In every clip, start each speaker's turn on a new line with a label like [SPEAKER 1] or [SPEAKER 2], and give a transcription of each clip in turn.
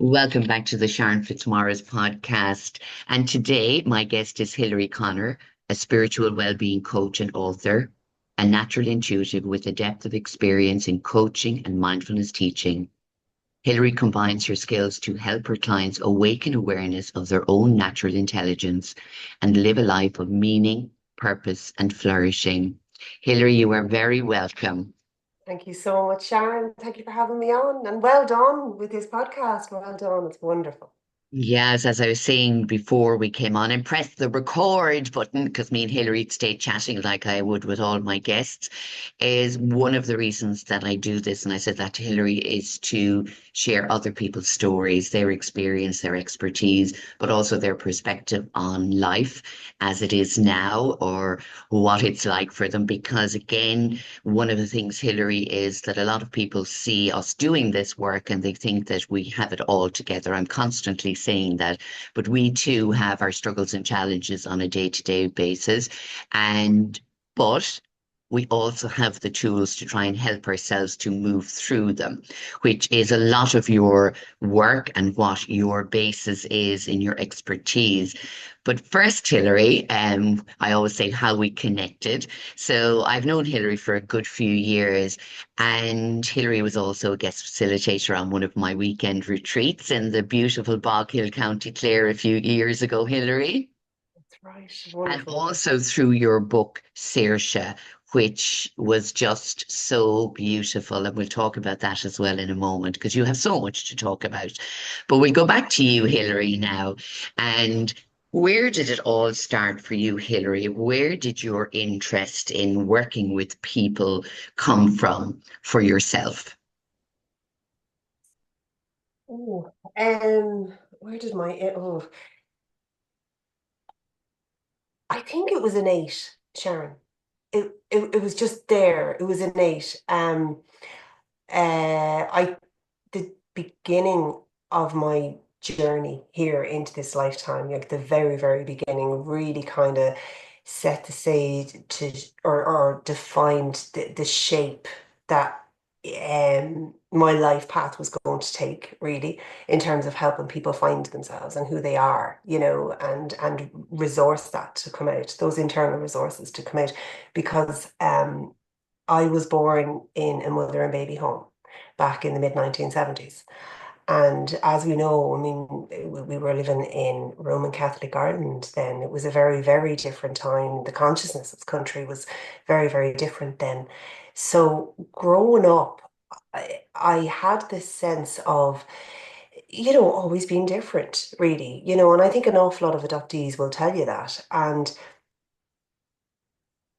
[SPEAKER 1] Welcome back to the Sharon Fitzmaurice podcast. And today, my guest is Hilary Connor, a spiritual well-being coach and author, a natural intuitive with a depth of experience in coaching and mindfulness teaching. Hilary combines her skills to help her clients awaken awareness of their own natural intelligence and live a life of meaning, purpose, and flourishing. Hilary, you are very welcome.
[SPEAKER 2] Thank you so much, Sharon. Thank you for having me on. And well done with this podcast. Well done. It's wonderful.
[SPEAKER 1] Yes, as I was saying before we came on, and press the record button because me and Hilary stay chatting like I would with all my guests, is one of the reasons that I do this. And I said that to Hilary is to share other people's stories, their experience, their expertise, but also their perspective on life as it is now or what it's like for them. Because again, one of the things, Hilary, is that a lot of people see us doing this work and they think that we have it all together. I'm constantly saying that, but we too have our struggles and challenges on a day-to-day basis. And but we also have the tools to try and help ourselves to move through them, which is a lot of your work and what your basis is in your expertise. But first, Hilary, I always say how we connected. So I've known Hilary for a good few years, and Hilary was also a guest facilitator on one of my weekend retreats in the beautiful Bog Hill, County Clare a few years ago, Hilary.
[SPEAKER 2] That's right.
[SPEAKER 1] And
[SPEAKER 2] Wonderful.
[SPEAKER 1] also through your book, Saoirse, which was just so beautiful. And we'll talk about that as well in a moment because you have so much to talk about. But we'll go back to you, Hilary, now. And where did it all start for you, Hilary? Where did your interest in working with people come from for yourself?
[SPEAKER 2] Oh, where did I think it was innate, Sharon. It was just there. It was innate. I the beginning of my journey here into this lifetime, like the very, very beginning, really kind of set the stage to or defined the shape that my life path was going to take, really, in terms of helping people find themselves and who they are, and resource that to come out, those internal resources to come out, because I was born in a mother and baby home back in the mid 1970s. And as we know, I mean, we were living in Roman Catholic Ireland then. It was a very, very different time. The consciousness of the country was very, very different then. So growing up, I had this sense of, always being different, really, and I think an awful lot of adoptees will tell you that. And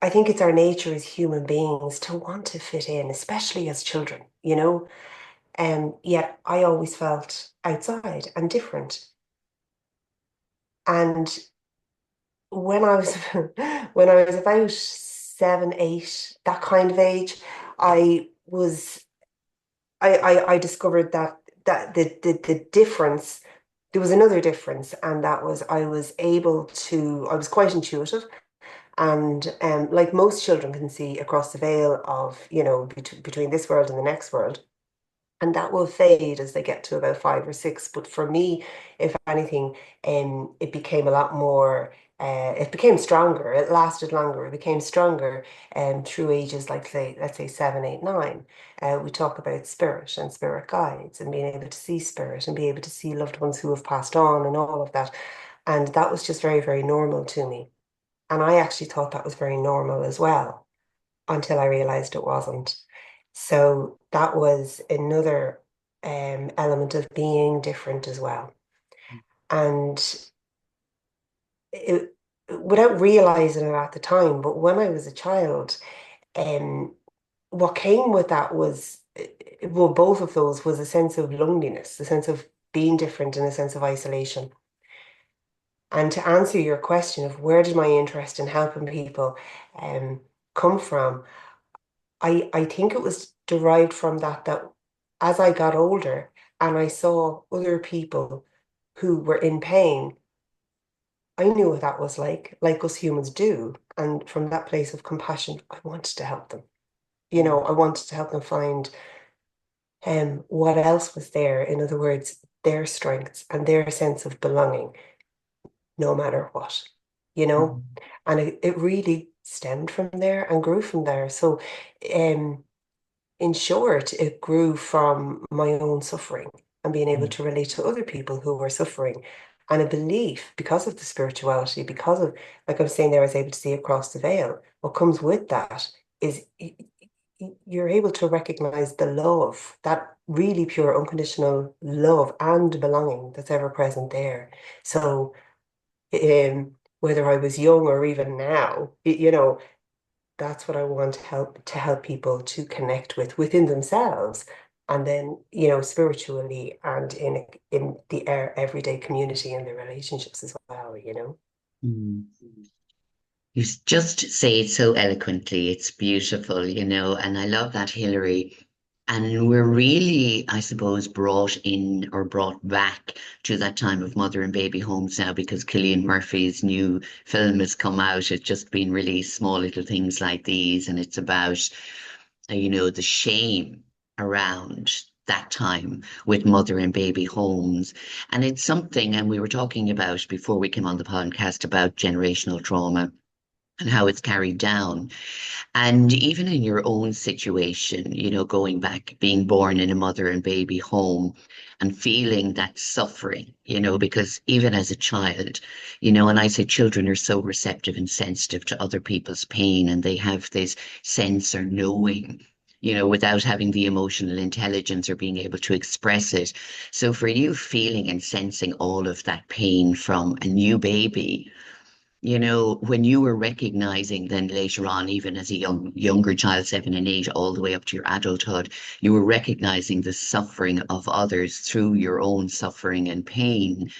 [SPEAKER 2] I think it's our nature as human beings to want to fit in, especially as children. And yet I always felt outside and different. And when I was when I was about 7, 8, that kind of age, I was I discovered that the difference, there was another difference, and that was I was quite intuitive. And like most children can see across the veil of, between this world and the next world. And that will fade as they get to about 5 or 6. But for me, if anything, it became a lot more. It became stronger. It lasted longer. It became stronger, through ages like, say, let's say 7, 8, 9. We talk about spirit and spirit guides and being able to see spirit and be able to see loved ones who have passed on and all of that. And that was just very, very normal to me. And I actually thought that was very normal as well until I realized it wasn't. So that was another element of being different as well. And it, without realizing it at the time, but when I was a child, um, what came with that was, well, both of those was a sense of loneliness, a sense of being different and a sense of isolation. And to answer your question of where did my interest in helping people come from, I think it was derived from that as I got older and I saw other people who were in pain, I knew what that was like us humans do. And from that place of compassion, I wanted to help them. I wanted to help them find what else was there. In other words, their strengths and their sense of belonging, no matter what, you know?
[SPEAKER 1] Mm.
[SPEAKER 2] And it really stemmed from there and grew from there. So, um, in short, it grew from my own suffering and being able
[SPEAKER 1] Mm.
[SPEAKER 2] to relate to other people who were suffering. And a belief, because of the spirituality, because of, like I was saying there, I was able to see across the veil. What comes with that is you're able to recognize the love, that really pure, unconditional love and belonging that's ever present there. So, whether I was young or even now, that's what I want to help people to connect with within themselves, and then spiritually and in the everyday community and their relationships as well.
[SPEAKER 1] Mm. You just say it so eloquently. It's beautiful, and I love that, Hilary. And we're really, I suppose, brought in or brought back to that time of mother and baby homes now because Cillian Murphy's new film has come out. It's just been released, Small Little Things Like These, and it's about, the shame around that time with mother and baby homes. And it's something, and we were talking about before we came on the podcast about generational trauma and how it's carried down. And even in your own situation, going back, being born in a mother and baby home and feeling that suffering, because even as a child, and I say children are so receptive and sensitive to other people's pain and they have this sense or knowing. Without having the emotional intelligence or being able to express it. So, for you feeling and sensing all of that pain from a new baby, when you were recognizing then later on, even as a younger child, 7 and 8, all the way up to your adulthood, you were recognizing the suffering of others through your own suffering and pain,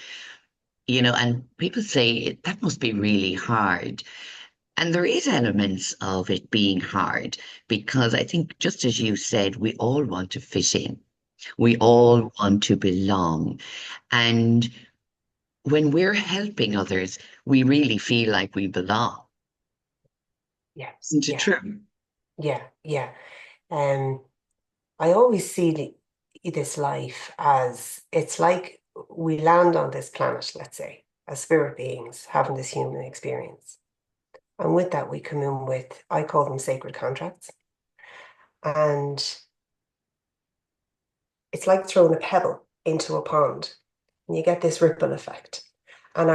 [SPEAKER 1] and people say that must be really hard. And there is elements of it being hard because I think, just as you said, we all want to fit in. We all want to belong. And when we're helping others, we really feel like we belong.
[SPEAKER 2] Yeah,
[SPEAKER 1] Isn't it
[SPEAKER 2] yeah,
[SPEAKER 1] true?
[SPEAKER 2] yeah, yeah. Um, I always see this life as it's like we land on this planet, let's say, as spirit beings having this human experience. And with that, we come in with, I call them sacred contracts. And it's like throwing a pebble into a pond, and you get this ripple effect. And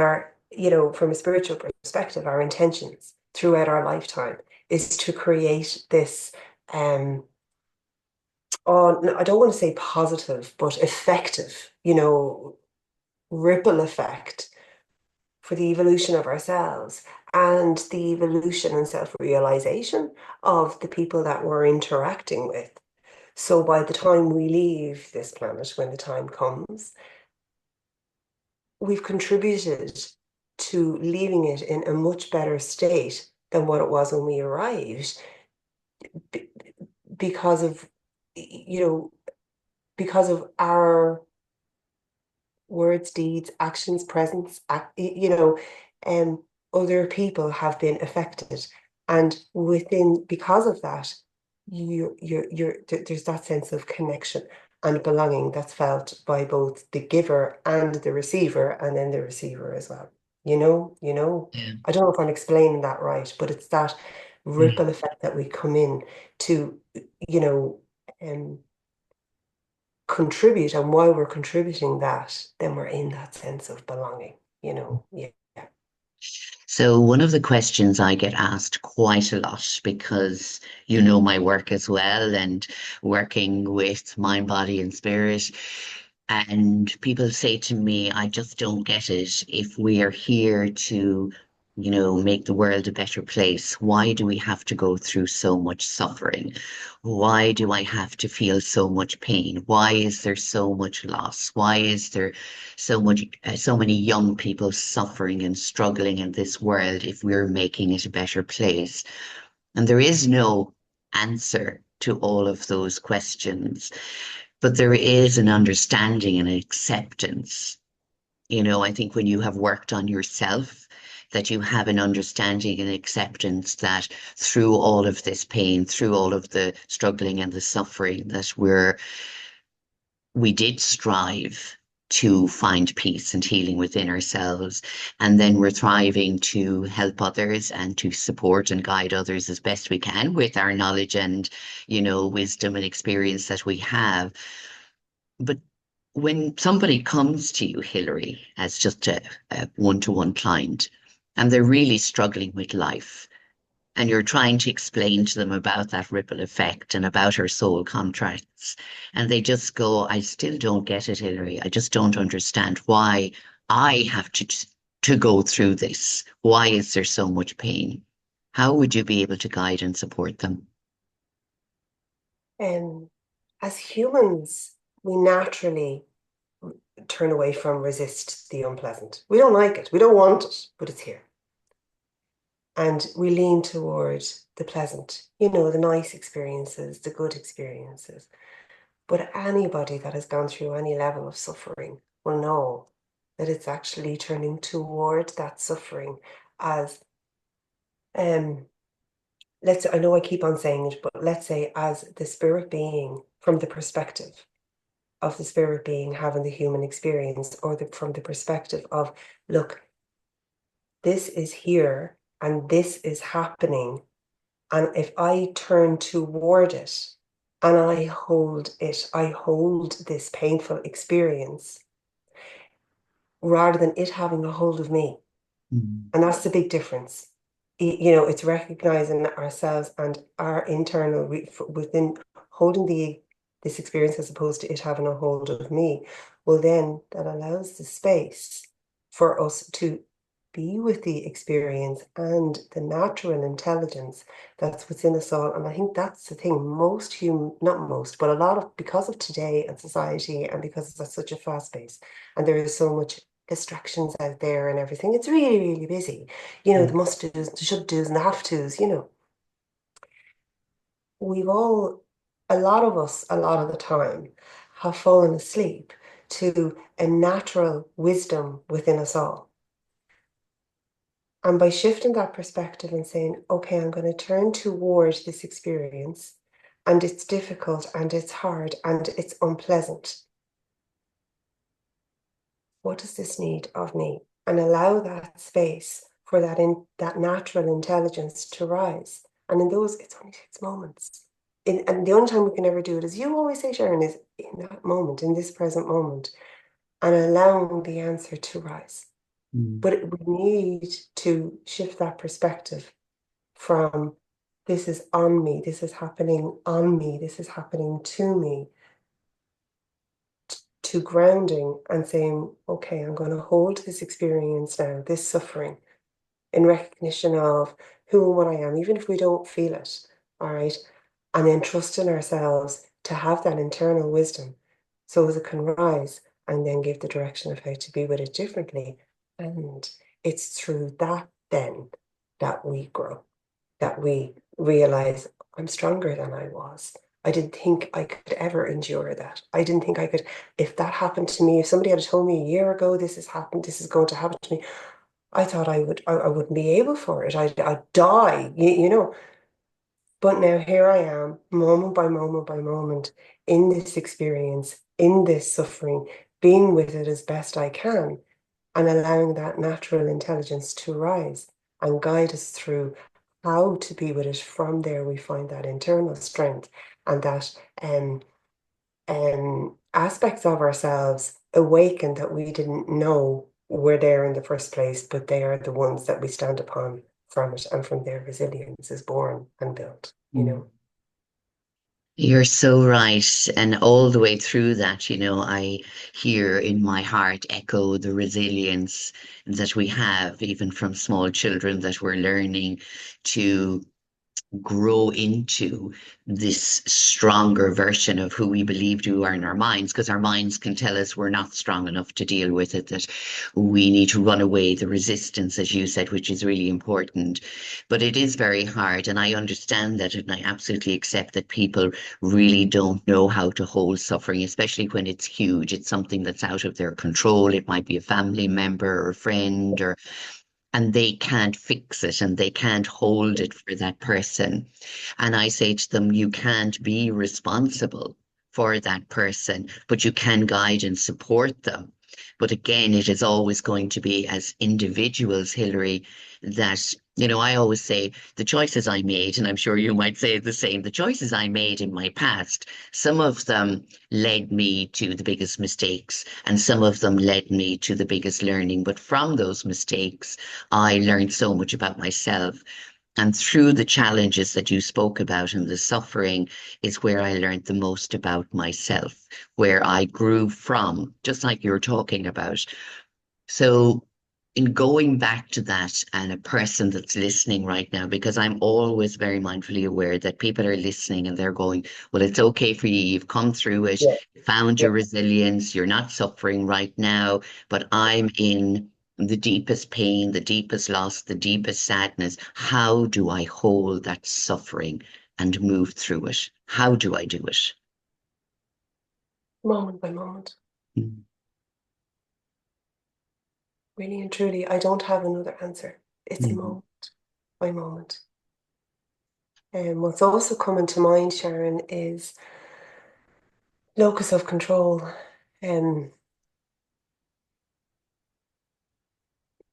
[SPEAKER 2] from a spiritual perspective, our intentions throughout our lifetime is to create this, oh, no, I don't want to say positive, but effective, ripple effect for the evolution of ourselves and the evolution and self-realization of the people that we're interacting with. So by the time we leave this planet, when the time comes, we've contributed to leaving it in a much better state than what it was when we arrived b- because of, you know, because of our words, deeds, actions, presence, other people have been affected. And because of that, there's that sense of connection and belonging that's felt by both the giver and the receiver, and then the receiver as well.
[SPEAKER 1] Yeah.
[SPEAKER 2] I don't know if I'm explaining that right, but it's that
[SPEAKER 1] Yeah.
[SPEAKER 2] ripple effect that we come in to, you know, um, contribute, and while we're contributing that, then we're in that sense of belonging. Yeah.
[SPEAKER 1] So one of the questions I get asked quite a lot because you know my work as well and working with mind, body, and spirit. And people say to me, I just don't get it. If we are here to, make the world a better place, why do we have to go through so much suffering? Why do I have to feel so much pain? Why is there so much loss? Why is there so many young people suffering and struggling in this world if we're making it a better place? And there is no answer to all of those questions, but there is an understanding and acceptance. I think when you have worked on yourself, that you have an understanding and acceptance that through all of this pain, through all of the struggling and the suffering, that we did strive, to find peace and healing within ourselves. And then we're thriving to help others and to support and guide others as best we can with our knowledge and, wisdom and experience that we have. But when somebody comes to you, Hilary, as just a one-to-one client, and they're really struggling with life, and you're trying to explain to them about that ripple effect and about our soul contracts, and they just go, I still don't get it, Hilary. I just don't understand why I have to go through this. Why is there so much pain? How would you be able to guide and support them?
[SPEAKER 2] And as humans, we naturally turn away from, resist the unpleasant. We don't like it. We don't want it, but it's here. And we lean towards the pleasant, the nice experiences, the good experiences. But anybody that has gone through any level of suffering will know that it's actually turning toward that suffering as, I know I keep on saying it, but let's say as the spirit being, from the perspective of the spirit being having the human experience, or from the perspective of, look, this is here and this is happening. And if I turn toward it and I hold it, I hold this painful experience rather than it having a hold of me.
[SPEAKER 1] Mm.
[SPEAKER 2] And that's the big difference. It's recognizing ourselves and our internal within holding this experience as opposed to it having a hold of me. Well, then that allows the space for us to be with the experience and the natural intelligence that's within us all. And I think that's the thing, most human, not most, but a lot of, because of today and society, and because it's such a fast pace and there is so much distractions out there and everything, it's really, really busy. The
[SPEAKER 1] Mm.
[SPEAKER 2] must do's, the should do's, and the have to's. We've all, a lot of us, a lot of the time, have fallen asleep to a natural wisdom within us all. And by shifting that perspective and saying, okay, I'm going to turn towards this experience, and it's difficult and it's hard and it's unpleasant. What does this need of me? And allow that space for that natural intelligence to rise. And in those, it's only 6 moments. And the only time we can ever do it, as you always say, Sharon, is in that moment, in this present moment, and allowing the answer to rise.
[SPEAKER 1] Mm.
[SPEAKER 2] But we need to shift that perspective from, this is on me, this is happening on me, this is happening to me, to grounding and saying, okay, I'm going to hold this experience now, this suffering, in recognition of who and what I am, even if we don't feel it. All right. And then trusting ourselves to have that internal wisdom so as it can rise, and then give the direction of how to be with it differently. And it's through that then that we grow, that we realize, I'm stronger than I was. I didn't think I could ever endure that. I didn't think I could, if that happened to me, if somebody had told me a year ago, this has happened, this is going to happen to me, I thought I wouldn't be able for it. I'd die, But now here I am, moment by moment by moment, in this experience, in this suffering, being with it as best I can, and allowing that natural intelligence to rise and guide us through how to be with it. From there, we find that internal strength and that aspects of ourselves awaken that we didn't know were there in the first place, but they are the ones that we stand upon from it, and from there resilience is born and built.
[SPEAKER 1] Mm. You're so right. And all the way through that, I hear in my heart echo the resilience that we have, even from small children, that we're learning to grow into this stronger version of who we believed we were in our minds, because our minds can tell us we're not strong enough to deal with it, that we need to run away, the resistance, as you said, which is really important. But it is very hard, and I understand that, and I absolutely accept that people really don't know how to hold suffering, especially when it's huge. It's something that's out of their control. It might be a family member or a friend, or and they can't fix it and they can't hold it for that person. And I say to them, you can't be responsible for that person, but you can guide and support them. But again, it is always going to be as individuals, Hilary, that, I always say the choices I made, and I'm sure you might say the same, the choices I made in my past, some of them led me to the biggest mistakes, and some of them led me to the biggest learning. But from those mistakes, I learned so much about myself. And through the challenges that you spoke about and the suffering is where I learned the most about myself, where I grew from, just like you're talking about. So, in going back to that, and a person that's listening right now, because I'm always very mindfully aware that people are listening and they're going, well, it's okay for you. You've come through it,
[SPEAKER 2] Yeah,
[SPEAKER 1] you found
[SPEAKER 2] yeah.
[SPEAKER 1] your resilience, you're not suffering right now, but I'm in the deepest pain, the deepest loss, the deepest sadness. How do I hold that suffering and move through it? How do I do it?
[SPEAKER 2] Moment by moment.
[SPEAKER 1] Mm.
[SPEAKER 2] Really and truly, I don't have another answer. It's
[SPEAKER 1] Mhm.
[SPEAKER 2] moment by moment. And what's also coming to mind, Sharon, is locus of control. Um,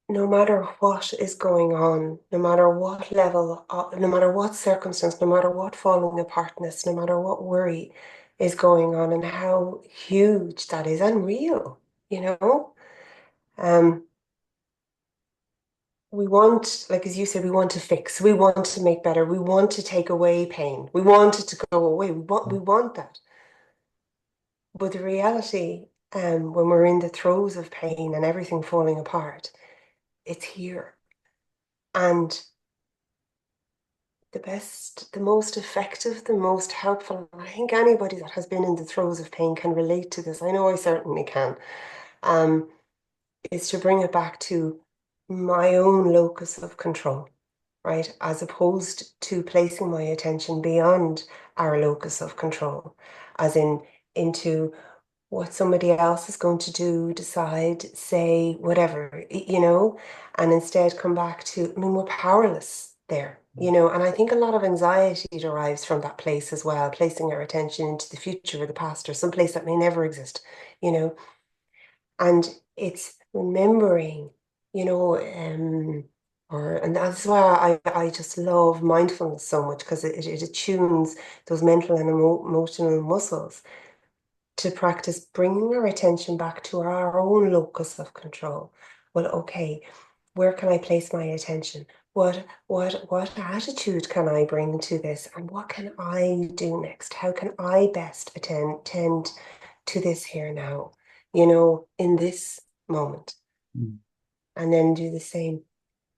[SPEAKER 2] no matter what is going on, no matter what level, no matter what circumstance, no matter what falling apartness, no matter what worry is going on, and how huge that is and real, you know? Um, we want, like as you said, we want to fix, we want to make better, we want to take away pain, we want it to go away, we want that. But the reality, when we're in the throes of pain and everything falling apart, it's here. And the best, the most effective, the most helpful, and I think anybody that has been in the throes of pain can relate to this. I know I certainly can. Um, is to bring it back to my own locus of control, right? As opposed to placing my attention beyond our locus of control, as in into what somebody else is going to do, decide, say, whatever, and instead come back to, I mean, we're powerless there, and I think a lot of anxiety derives from that place as well, placing our attention into the future or the past or some place that may never exist, you know, and it's remembering, you know, and that's why I just love mindfulness so much because it attunes those mental and emotional muscles to practice bringing our attention back to our own locus of control. Well, okay, where can I place my attention? What attitude can I bring to this? And what can I do next? How can I best tend to this here now, in this moment?
[SPEAKER 1] Mm.
[SPEAKER 2] And then do the same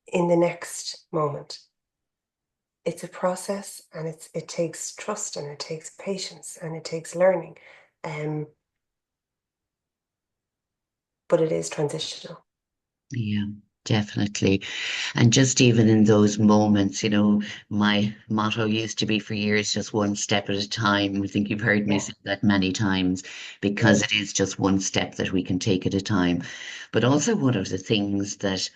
[SPEAKER 2] in the next moment. It's a process and it takes trust and it takes patience and it takes learning. Um, but it is transitional.
[SPEAKER 1] Yeah, definitely. And just even in those moments, my motto used to be for years, just one step at a time. I think you've heard me
[SPEAKER 2] Yeah.
[SPEAKER 1] say that many times
[SPEAKER 2] Yeah.
[SPEAKER 1] because it is just one step that we can take at a time. But also, one of the things that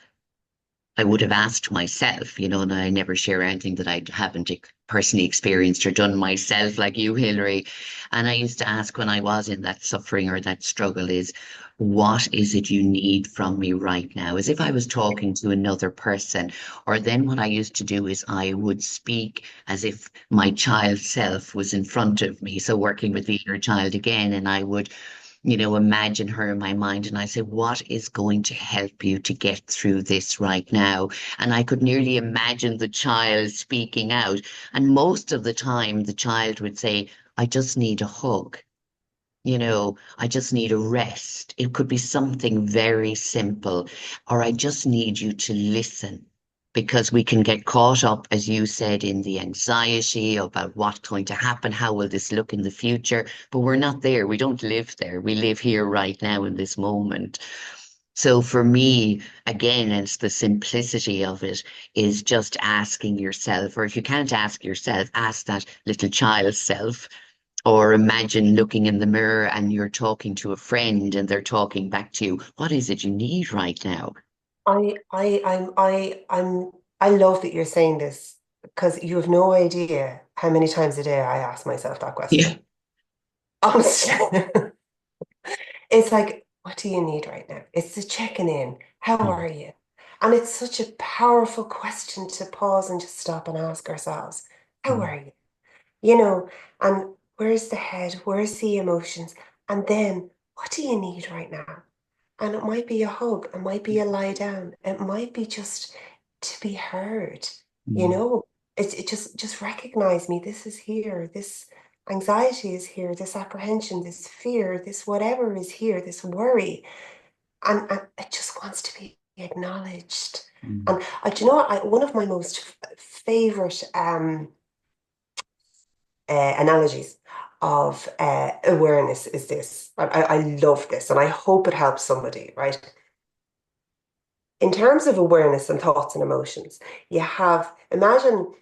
[SPEAKER 1] I would have asked myself, and I never share anything that I haven't personally experienced or done myself, like you, Hilary. And I used to ask when I was in that suffering or that struggle is, what is it you need from me right now? As if I was talking to another person. Or then what I used to do is I would speak as if my child self was in front of me. So working with the inner child again, and I would imagine her in my mind. And I said, what is going to help you to get through this right now? And I could nearly imagine the child speaking out. And most of the time, the child would say, I just need a hug. I just need a rest. It could be something very simple, or I just need you to listen. Because we can get caught up, as you said, in the anxiety about what's going to happen, how will this look in the future? But we're not there. We don't live there. We live here right now in this moment. So for me, again, it's the simplicity of it is just asking yourself, or if you can't ask yourself, ask that little child self or imagine looking in the mirror and you're talking to a friend and they're talking back to you. What is it you need right now?
[SPEAKER 2] I love that you're saying this because you have no idea how many times a day I ask myself that question.
[SPEAKER 1] Yeah.
[SPEAKER 2] Honestly, it's like what do you need right now? It's the checking in. How
[SPEAKER 1] Mm,
[SPEAKER 2] are you? And it's such a powerful question to pause and just stop and ask ourselves, how
[SPEAKER 1] mm,
[SPEAKER 2] are you? You know, and where's the head? Where's the emotions? And then, what do you need right now? And it might be a hug, it might be a lie down, it might be just to be heard, you
[SPEAKER 1] mm,
[SPEAKER 2] know. It just recognize me. This is here. This anxiety is here. This apprehension, this fear, this whatever is here, this worry. And it just wants to be acknowledged.
[SPEAKER 1] mm.
[SPEAKER 2] And do you know what? One of my most favorite analogies of awareness is this. I love this and I hope it helps somebody, right? In terms of awareness and thoughts and emotions, you have, imagine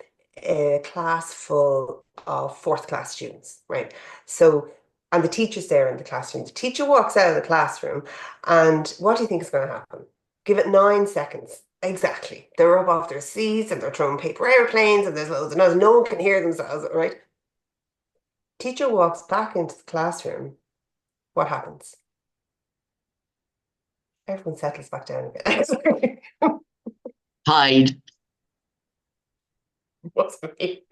[SPEAKER 2] a class full of fourth class students, right? So, and the teacher's there in the classroom. The teacher walks out of the classroom, and what do you think is going to happen? Give it 9 seconds. Exactly. They're up off their seats and they're throwing paper airplanes and there's loads of noise. No one can hear themselves, right? Teacher walks back into the classroom. What happens? Everyone settles back down again. Sorry.
[SPEAKER 1] Hide.
[SPEAKER 2] What's me?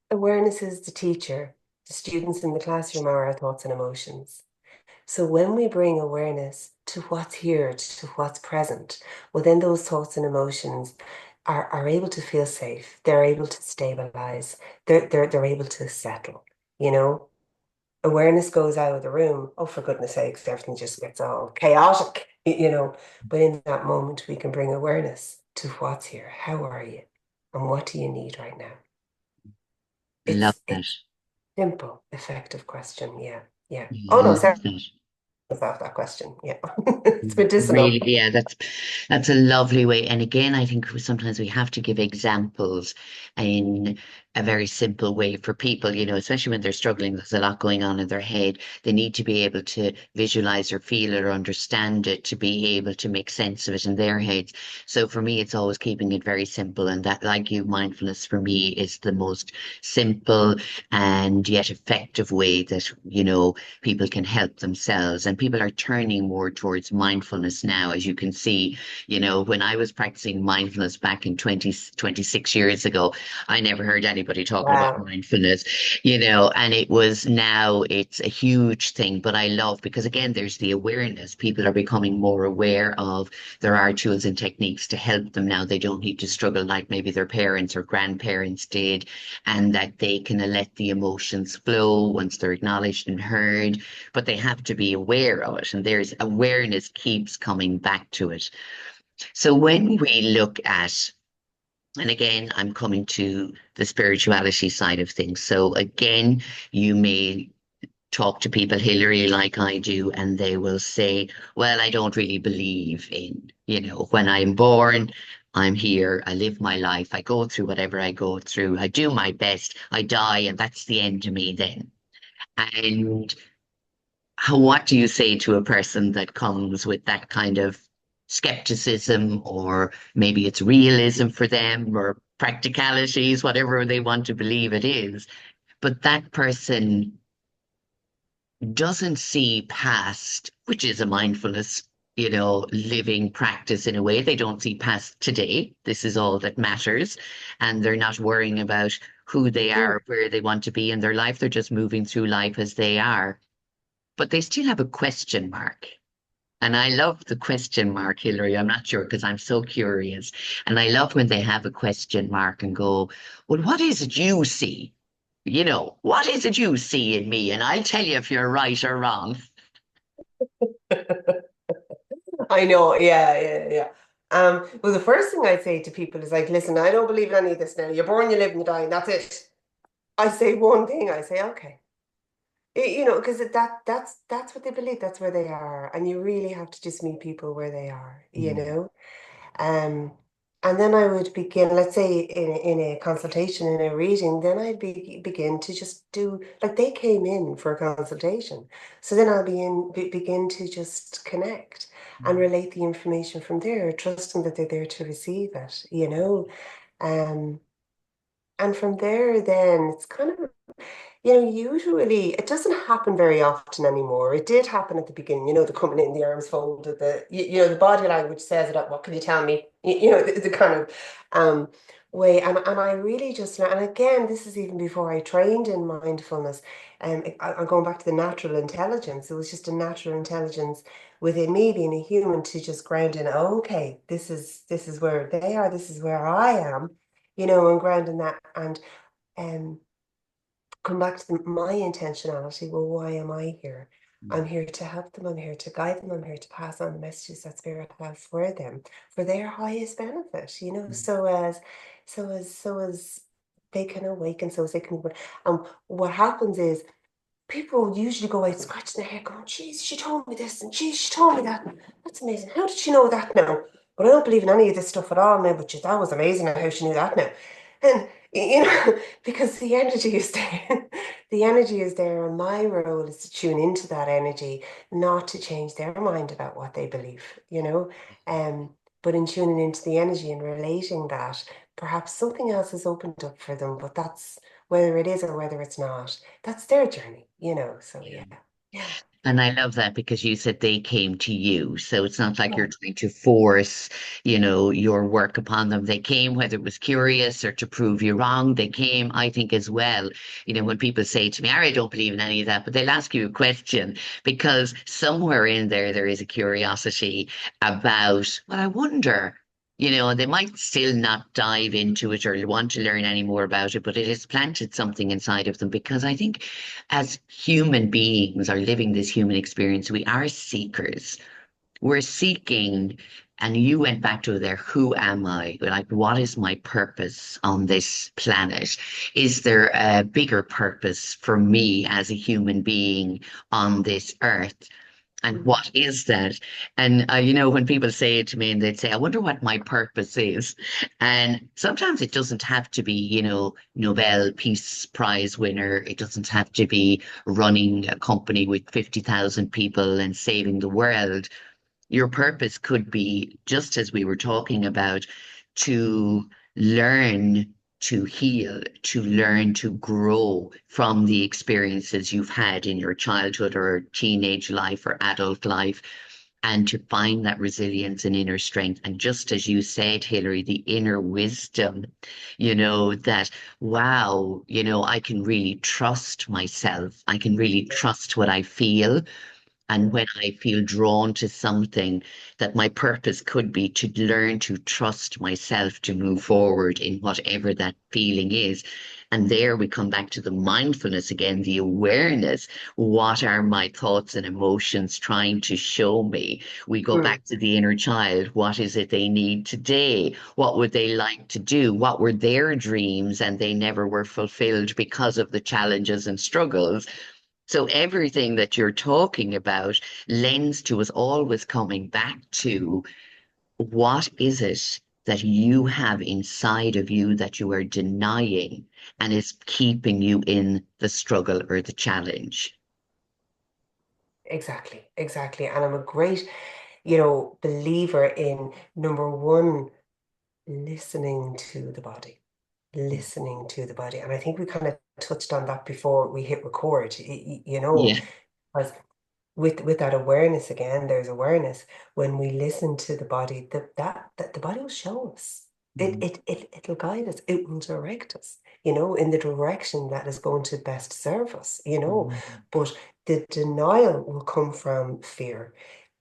[SPEAKER 2] Awareness is the teacher. The students in the classroom are our thoughts and emotions. So when we bring awareness to what's here, to what's present, well, then those thoughts and emotions are able to feel safe. They're able to stabilize. They're able to settle. You know, awareness goes out of the room. Oh, for goodness sakes, everything just gets all chaotic. You know, but in that moment, we can bring awareness to what's here. How are you? And what do you need right now?
[SPEAKER 1] Love
[SPEAKER 2] It's
[SPEAKER 1] that.
[SPEAKER 2] simple, effective question. Yeah. Yeah.
[SPEAKER 1] Yeah,
[SPEAKER 2] Oh
[SPEAKER 1] I
[SPEAKER 2] no,
[SPEAKER 1] love
[SPEAKER 2] Sarah
[SPEAKER 1] that.
[SPEAKER 2] was asked that question. Yeah. It's medicinal.
[SPEAKER 1] Really, yeah, that's a lovely way. And again, I think sometimes we have to give examples in a very simple way for people, especially when they're struggling. There's a lot going on in their head. They need to be able to visualize or feel it or understand it to be able to make sense of it in their heads. So for me, it's always keeping it very simple. And that, like you, mindfulness for me is the most simple and yet effective way that, people can help themselves, and people are turning more towards mindfulness now. As you can see, when I was practicing mindfulness back in 26 years ago, I never heard anybody talking about
[SPEAKER 2] Wow.
[SPEAKER 1] mindfulness, and it's a huge thing. But I love, because again, there's the awareness. People are becoming more aware of there are tools and techniques to help them now. They don't need to struggle like maybe their parents or grandparents did, and that they can let the emotions flow once they're acknowledged and heard, but they have to be aware of it. And there's awareness keeps coming back to it. So when we look at, and again, I'm coming to the spirituality side of things. So again, you may talk to people, Hilary, like I do, and they will say, well, I don't really believe in, when I'm born, I'm here, I live my life, I go through whatever I go through, I do my best, I die, and that's the end of me then. And what do you say to a person that comes with that kind of skepticism, or maybe it's realism for them, or practicalities, whatever they want to believe it is, but that person doesn't see past, which is a mindfulness, living practice in a way. They don't see past today. This is all that matters. And they're not worrying about who they
[SPEAKER 2] Mm.
[SPEAKER 1] are, where they want to be in their life. They're just moving through life as they are. But they still have a question mark. And I love the question mark, Hilary. I'm not sure, because I'm so curious. And I love when they have a question mark and go, well, what is it you see? What is it you see in me? And I'll tell you if you're right or wrong.
[SPEAKER 2] I know. Yeah, yeah, yeah. Well, the first thing I say to people is like, listen, I don't believe in any of this now. You're born, you live, and you die, and that's it. I say one thing, I say, okay. Because that's what they believe, that's where they are. And you really have to just meet people where they are.
[SPEAKER 1] Mm,
[SPEAKER 2] Um, and then I would begin, let's say in a consultation, in a reading, then I'd begin to just do, like they came in for a consultation. So then I'll begin to just connect and
[SPEAKER 1] mm,
[SPEAKER 2] relate the information from there, trusting that they're there to receive it. Um, and from there, then it's kind of Usually it doesn't happen very often anymore. It did happen at the beginning, the coming in, the arms folded, the body language says it, what can you tell me? The kind of um way. And I really just, and again, this is even before I trained in mindfulness. I'm going back to the natural intelligence. It was just a natural intelligence within me being a human to just ground in, okay, this is where they are, this is where I am, and grounding that and um come back to my intentionality. Well, why am I here? I'm here to help them. I'm here to guide them. I'm here to pass on the messages that Spirit has for them, for their highest benefit. So as they can awaken, so as they can. And what happens is people usually go out scratching their head, going, "Geez, she told me this, and geez, she told me that. That's amazing. How did she know that now?" But I don't believe in any of this stuff at all now. But geez, that was amazing how she knew that now. And because the energy is there, the energy is there, and my role is to tune into that energy, not to change their mind about what they believe. Um, but in tuning into the energy and relating that, perhaps something else has opened up for them. But that's whether it is or whether it's not, that's their journey. So
[SPEAKER 1] Yeah.
[SPEAKER 2] yeah. Yeah.
[SPEAKER 1] And I love that because you said they came to you. So it's not like you're
[SPEAKER 2] Yeah.
[SPEAKER 1] trying to force, your work upon them. They came whether it was curious or to prove you wrong. They came, I think, as well. When people say to me, I don't believe in any of that, but they'll ask you a question because somewhere in there, there is a curiosity about, well, I wonder. And they might still not dive into it or want to learn any more about it, but it has planted something inside of them because I think as human beings are living this human experience, we are seekers. We're seeking, and you went back to there, who am I? Like, what is my purpose on this planet? Is there a bigger purpose for me as a human being on this earth? And
[SPEAKER 2] Mm.
[SPEAKER 1] what is that? And when people say it to me and they'd say, I wonder what my purpose is. And sometimes it doesn't have to be, Nobel Peace Prize winner. It doesn't have to be running a company with 50,000 people and saving the world. Your purpose could be, just as we were talking about, to learn to heal, to learn to grow from the experiences you've had in your childhood or teenage life or adult life, and to find that resilience and inner strength. And just as you said, Hilary, the inner wisdom, that, wow, I can really trust myself. I can really trust what I feel. And
[SPEAKER 2] Yeah.
[SPEAKER 1] when I feel drawn to something, that my purpose could be to learn to trust myself to move forward in whatever that feeling is. And there we come back to the mindfulness again, the awareness. What are my thoughts and emotions trying to show me? We go
[SPEAKER 2] Mm.
[SPEAKER 1] back to the inner child. What is it they need today? What would they like to do? What were their dreams and they never were fulfilled because of the challenges and struggles? So everything that you're talking about lends to us always coming back to what is it that you have inside of you that you are denying and is keeping you in the struggle or the challenge.
[SPEAKER 2] Exactly, exactly. And I'm a great, believer in number one, listening to the body. Listening to the body. And I think we kind of touched on that before we hit record,
[SPEAKER 1] Yeah.
[SPEAKER 2] because with that awareness again, there's awareness. When we listen to the body, that the body will show us.
[SPEAKER 1] Mhm.
[SPEAKER 2] It'll guide us. It will direct us, in the direction that is going to best serve us.
[SPEAKER 1] Mhm.
[SPEAKER 2] But the denial will come from fear,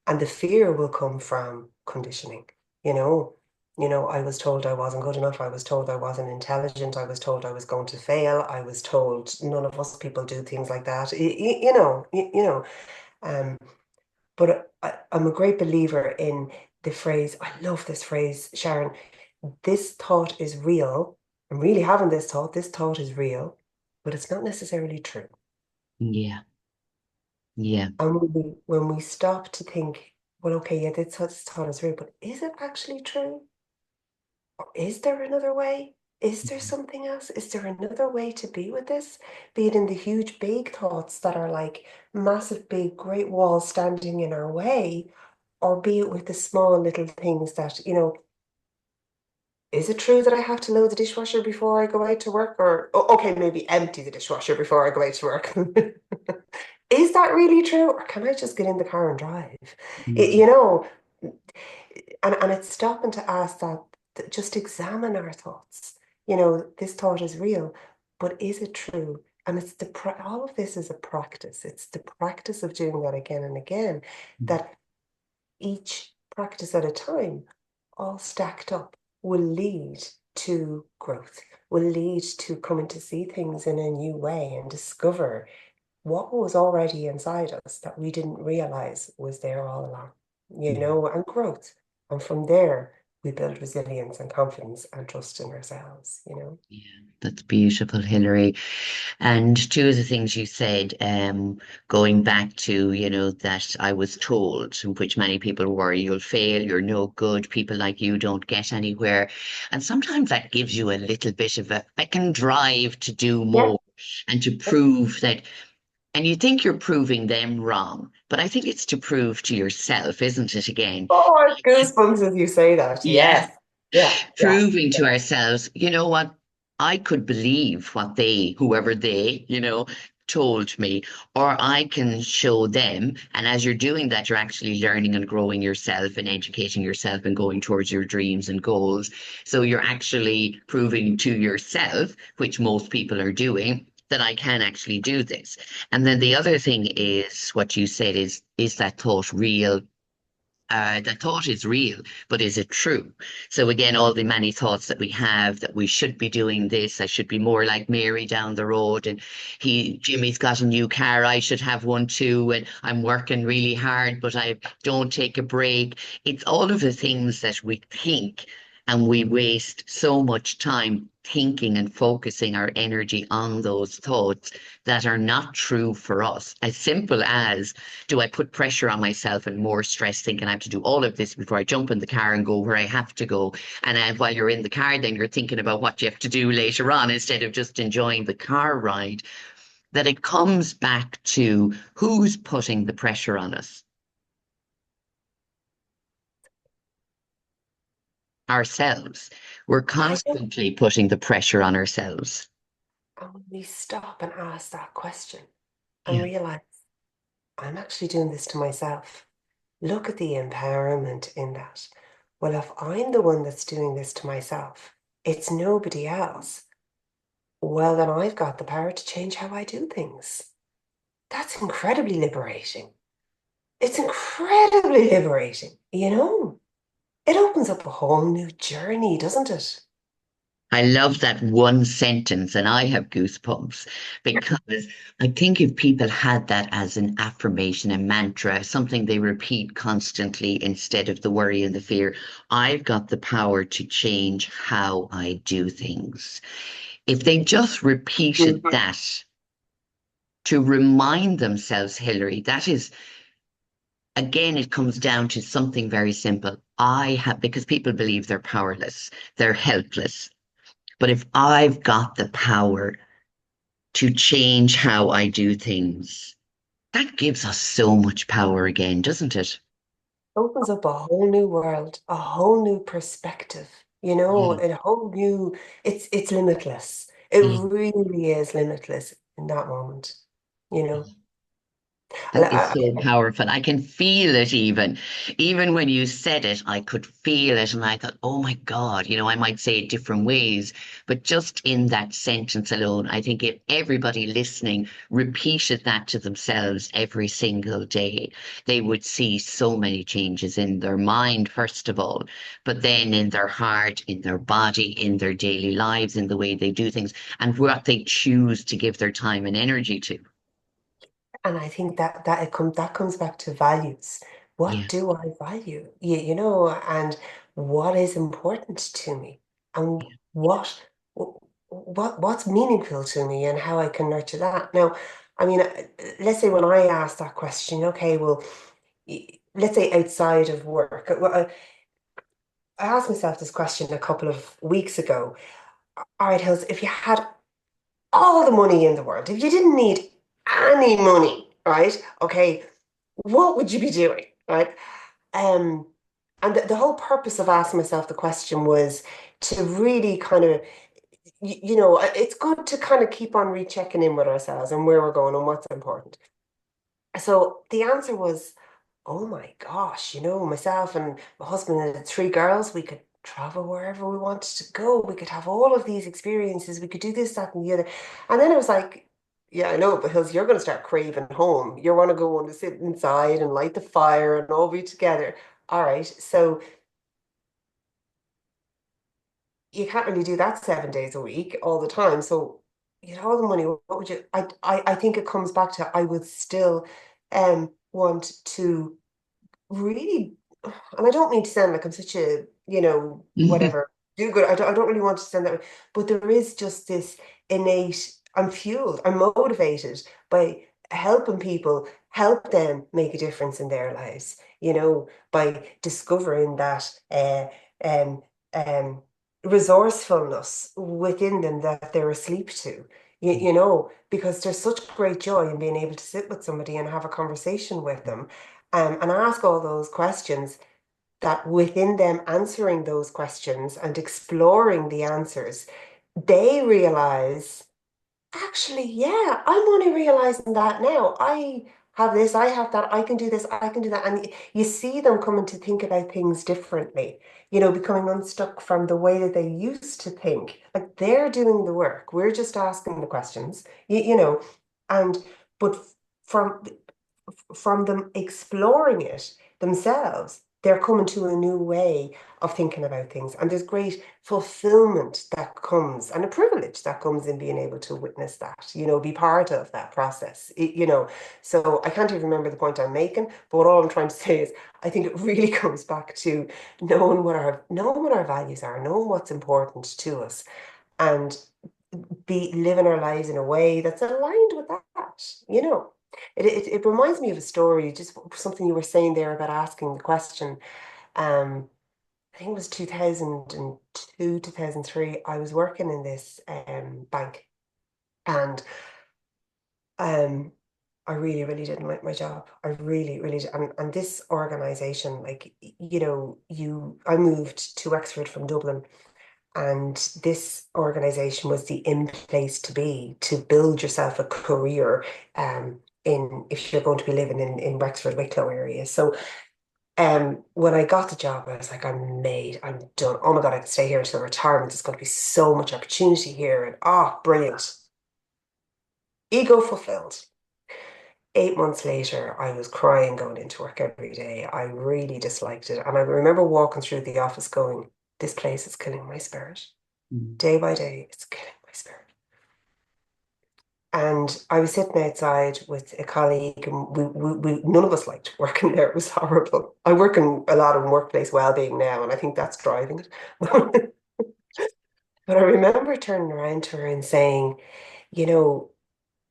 [SPEAKER 2] and the fear will come from conditioning. You know, I was told I wasn't good enough. I was told I wasn't intelligent. I was told I was going to fail. I was told none of us people do things like that. Um, but I'm a great believer in the phrase. I love this phrase, Sharon. This thought is real. I'm really having this thought. This thought is real, but it's not necessarily true.
[SPEAKER 1] Yeah. Yeah.
[SPEAKER 2] And when we stop to think, well, okay, yeah, this thought is real, but is it actually true? Or is there another way? Is there
[SPEAKER 1] Mhm.
[SPEAKER 2] something else? Is there another way to be with this? Be it in the huge, big thoughts that are like massive, big, great walls standing in our way, or be it with the small little things that, is it true that I have to load the dishwasher before I go out to work? Or, okay, maybe empty the dishwasher before I go out to work. Is that really true? Or can I just get in the car and drive?
[SPEAKER 1] Mm.
[SPEAKER 2] You know, and it's stopping to ask that, just examine our thoughts. This thought is real, but is it true? And all of this is a practice. It's the practice of doing that again and again, that each practice at a time, all stacked up, will lead to growth, will lead to coming to see things in a new way and discover what was already inside us that we didn't realize was there all along,
[SPEAKER 1] Yeah.
[SPEAKER 2] and growth. And from there, we build resilience and confidence and trust in ourselves.
[SPEAKER 1] Yeah, that's beautiful, Hilary. And two of the things you said, going back to, that I was told, which many people were, you'll fail, you're no good, people like you don't get anywhere. And sometimes that gives you a little bit of a second drive to do
[SPEAKER 2] Yeah.
[SPEAKER 1] more and to prove that, and you think you're proving them wrong, but I think it's to prove to yourself, isn't it, again?
[SPEAKER 2] Oh, I have goosebumps as you say that.
[SPEAKER 1] Yeah.
[SPEAKER 2] Yes. Yeah. Yeah.
[SPEAKER 1] Proving to ourselves, you know what, I could believe what they, whoever they, told me, or I can show them. And as you're doing that, you're actually learning and growing yourself and educating yourself and going towards your dreams and goals. So you're actually proving to yourself, which most people are doing, that I can actually do this. And then the other thing is what you said is that thought real? The thought is real, but is it true? So again, all the many thoughts that we have that we should be doing this, I should be more like Mary down the road, and Jimmy's got a new car, I should have one too, and I'm working really hard, but I don't take a break. It's all of the things that we think, and we waste so much time thinking and focusing our energy on those thoughts that are not true for us. As simple as, do I put pressure on myself and more stress thinking I have to do all of this before I jump in the car and go where I have to go? And while you're in the car, then you're thinking about what you have to do later on instead of just enjoying the car ride. That it comes back to who's putting the pressure on us? Ourselves. We're
[SPEAKER 2] I think
[SPEAKER 1] constantly putting the pressure on ourselves.
[SPEAKER 2] when we stop and ask that question and
[SPEAKER 1] Yeah.
[SPEAKER 2] realize I'm actually doing this to myself. Look at the empowerment in that. Well, if I'm the one that's doing this to myself, it's nobody else. Well, then I've got the power to change how I do things. That's incredibly liberating. It's incredibly liberating. It opens up a whole new journey, doesn't it?
[SPEAKER 1] I love that one sentence, and I have goosebumps because I think if people had that as an affirmation, a mantra, something they repeat constantly instead of the worry and the fear, I've got the power to change how I do things. If they just repeated
[SPEAKER 2] Mhm.
[SPEAKER 1] that to remind themselves, Hilary, that is, again, it comes down to something very simple. I have, because people believe they're powerless, they're helpless. But if I've got the power to change how I do things, that gives us so much power again, doesn't it?
[SPEAKER 2] Opens up a whole new world, a whole new perspective,
[SPEAKER 1] Yeah,
[SPEAKER 2] a whole new, it's limitless. It
[SPEAKER 1] yeah.
[SPEAKER 2] really is limitless in that moment, you know. And
[SPEAKER 1] That is so powerful. I can feel it even. Even when you said it, I could feel it. And I thought, oh my God, I might say it different ways. But just in that sentence alone, I think if everybody listening repeated that to themselves every single day, they would see so many changes in their mind, first of all, but then in their heart, in their body, in their daily lives, in the way they do things, and what they choose to give their time and energy to.
[SPEAKER 2] And I think that comes back to values. What
[SPEAKER 1] Yeah.
[SPEAKER 2] do I value? And what is important to me, and what's meaningful to me, and how I can nurture that. Now, I mean, let's say when I ask that question, okay, well, let's say outside of work. Well, I asked myself this question a couple of weeks ago. All right, Hills, if you had all the money in the world, if you didn't need any money, right? Okay, what would you be doing, right? Um, and the whole purpose of asking myself the question was to really kind of, it's good to kind of keep on rechecking in with ourselves and where we're going and what's important. So the answer was, oh my gosh, myself and my husband and the three girls, we could travel wherever we wanted to go. We could have all of these experiences. We could do this, that, and the other. And then it was like, yeah, I know, but Hills, you're going to start craving home. You want to go and sit inside and light the fire and all be together. All right. So you can't really do that 7 days a week all the time. So you had all the money. What would you? I think it comes back to I would still want to really, and I don't mean to sound like I'm such a, whatever, do good. I don't really want to sound that way, but there is just this innate, I'm fueled, I'm motivated by helping people, help them make a difference in their lives, by discovering that um, um, resourcefulness within them that they're asleep to. Because there's such great joy in being able to sit with somebody and have a conversation with them, and ask all those questions, that within them answering those questions and exploring the answers, they realize, actually, yeah, I'm only realizing that now. I have this, I have that, I can do this, I can do that. And you see them coming to think about things differently, becoming unstuck from the way that they used to think. Like they're doing the work. We're just asking the questions, and but from them exploring it themselves, they're coming to a new way of thinking about things. And there's great fulfillment that comes and a privilege that comes in being able to witness that, be part of that process, So I can't even remember the point I'm making, but all I'm trying to say is I think it really comes back to knowing what our values are, knowing what's important to us, and be living our lives in a way that's aligned with that. It reminds me of a story, just something you were saying there about asking the question. Um, I think it was 2002, 2003. I was working in this bank, and um, I really, really didn't like my job. I really, really did. And this organization, like, I moved to Wexford from Dublin. And this organization was the in place to be, to build yourself a career if you're going to be living in Wexford, Wicklow area. So when I got the job, I was like, I'm done. Oh my God, I can stay here until retirement. There's going to be so much opportunity here. And brilliant. Ego fulfilled. 8 months later, I was crying going into work every day. I really disliked it. And I remember walking through the office going, this place is killing my spirit. Day by day, it's killing my spirit. And I was sitting outside with a colleague, and we none of us liked working there. It was horrible. I work in a lot of workplace well-being now, and I think that's driving it. But I remember turning around to her and saying, you know,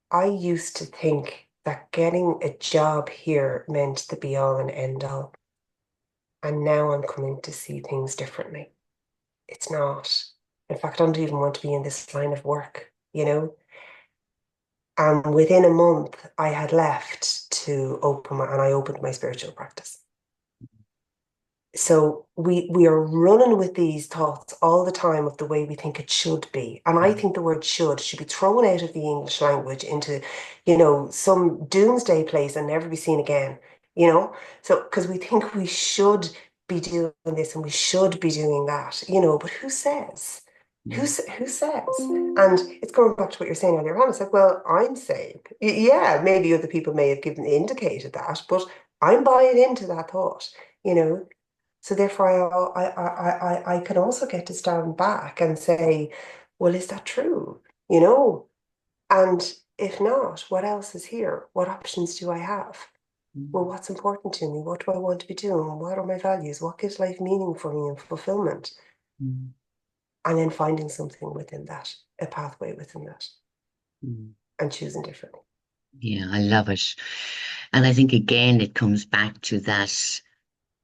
[SPEAKER 2] I used to think that getting a job here meant the be all and end all. And now I'm coming to see things differently. It's not. In fact, I don't even want to be in this line of work. And within a month, I had left and I opened my spiritual practice. So we are running with these thoughts all the time of the way we think it should be. And I think the word should be thrown out of the English language into, some doomsday place and never be seen again. So because we think we should be doing this and we should be doing that, but who says? Who says? And it's going back to what you're saying earlier on. It's like, well, I'm saying, yeah, maybe other people may have indicated that, but I'm buying into that thought. So therefore, I can also get to stand back and say, well, is that true? You know, and if not, what else is here? What options do I have? Well, what's important to me? What do I want to be doing? What are my values? What gives life meaning for me and fulfillment? And then finding something within that, a pathway within that, and choosing differently.
[SPEAKER 1] Yeah, I love it. And I think again, it comes back to that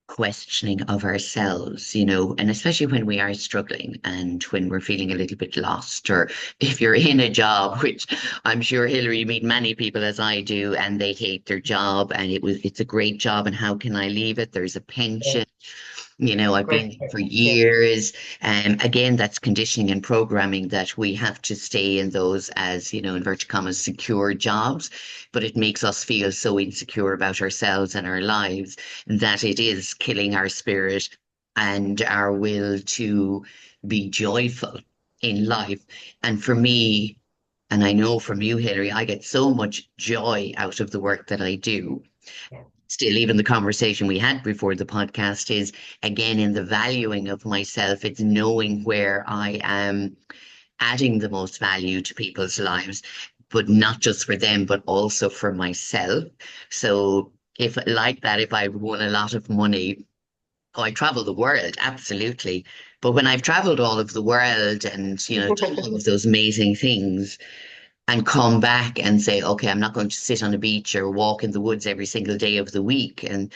[SPEAKER 1] questioning of ourselves, and especially when we are struggling and when we're feeling a little bit lost, or if you're in a job, which I'm sure, Hilary, you meet many people as I do, and they hate their job and it's a great job, and how can I leave it? There's a
[SPEAKER 2] Yeah.
[SPEAKER 1] pension. I've
[SPEAKER 2] Great
[SPEAKER 1] been there for
[SPEAKER 2] statement. Yeah.
[SPEAKER 1] years. Again, that's conditioning and programming that we have to stay in those as, inverted commas, secure jobs. But it makes us feel so insecure about ourselves and our lives that it is killing our spirit and our will to be joyful in life. And for me, and I know from you, Hilary, I get so much joy out of the work that I do.
[SPEAKER 2] Yeah.
[SPEAKER 1] Still, even the conversation we had before the podcast is again in the valuing of myself, it's knowing where I am adding the most value to people's lives, but not just for them, but also for myself. So, if like that, if I won a lot of money, oh, I travel the world, absolutely. But when I've traveled all of the world and, done all of those amazing things, and come back and say, okay, I'm not going to sit on a beach or walk in the woods every single day of the week. And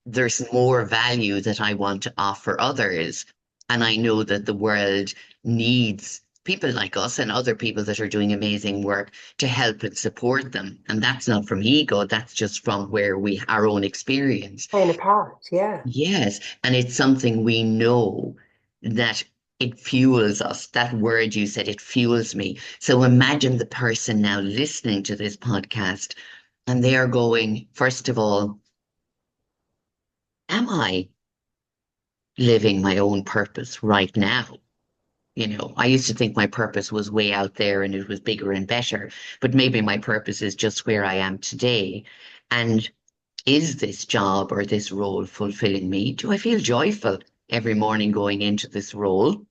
[SPEAKER 1] there's more value that I want to offer others. And I know that the world needs people like us and other people that are doing amazing work to help and support them. And that's not from ego, that's just from where we our own experience.
[SPEAKER 2] Playing a part. Yeah.
[SPEAKER 1] Yes, and it's something we know that it fuels us. That word you said, it fuels me. So imagine the person now listening to this podcast and they are going, first of all, am I living my own purpose right now? I used to think my purpose was way out there and it was bigger and better, but maybe my purpose is just where I am today. And is this job or this role fulfilling me? Do I feel joyful every morning going into this role?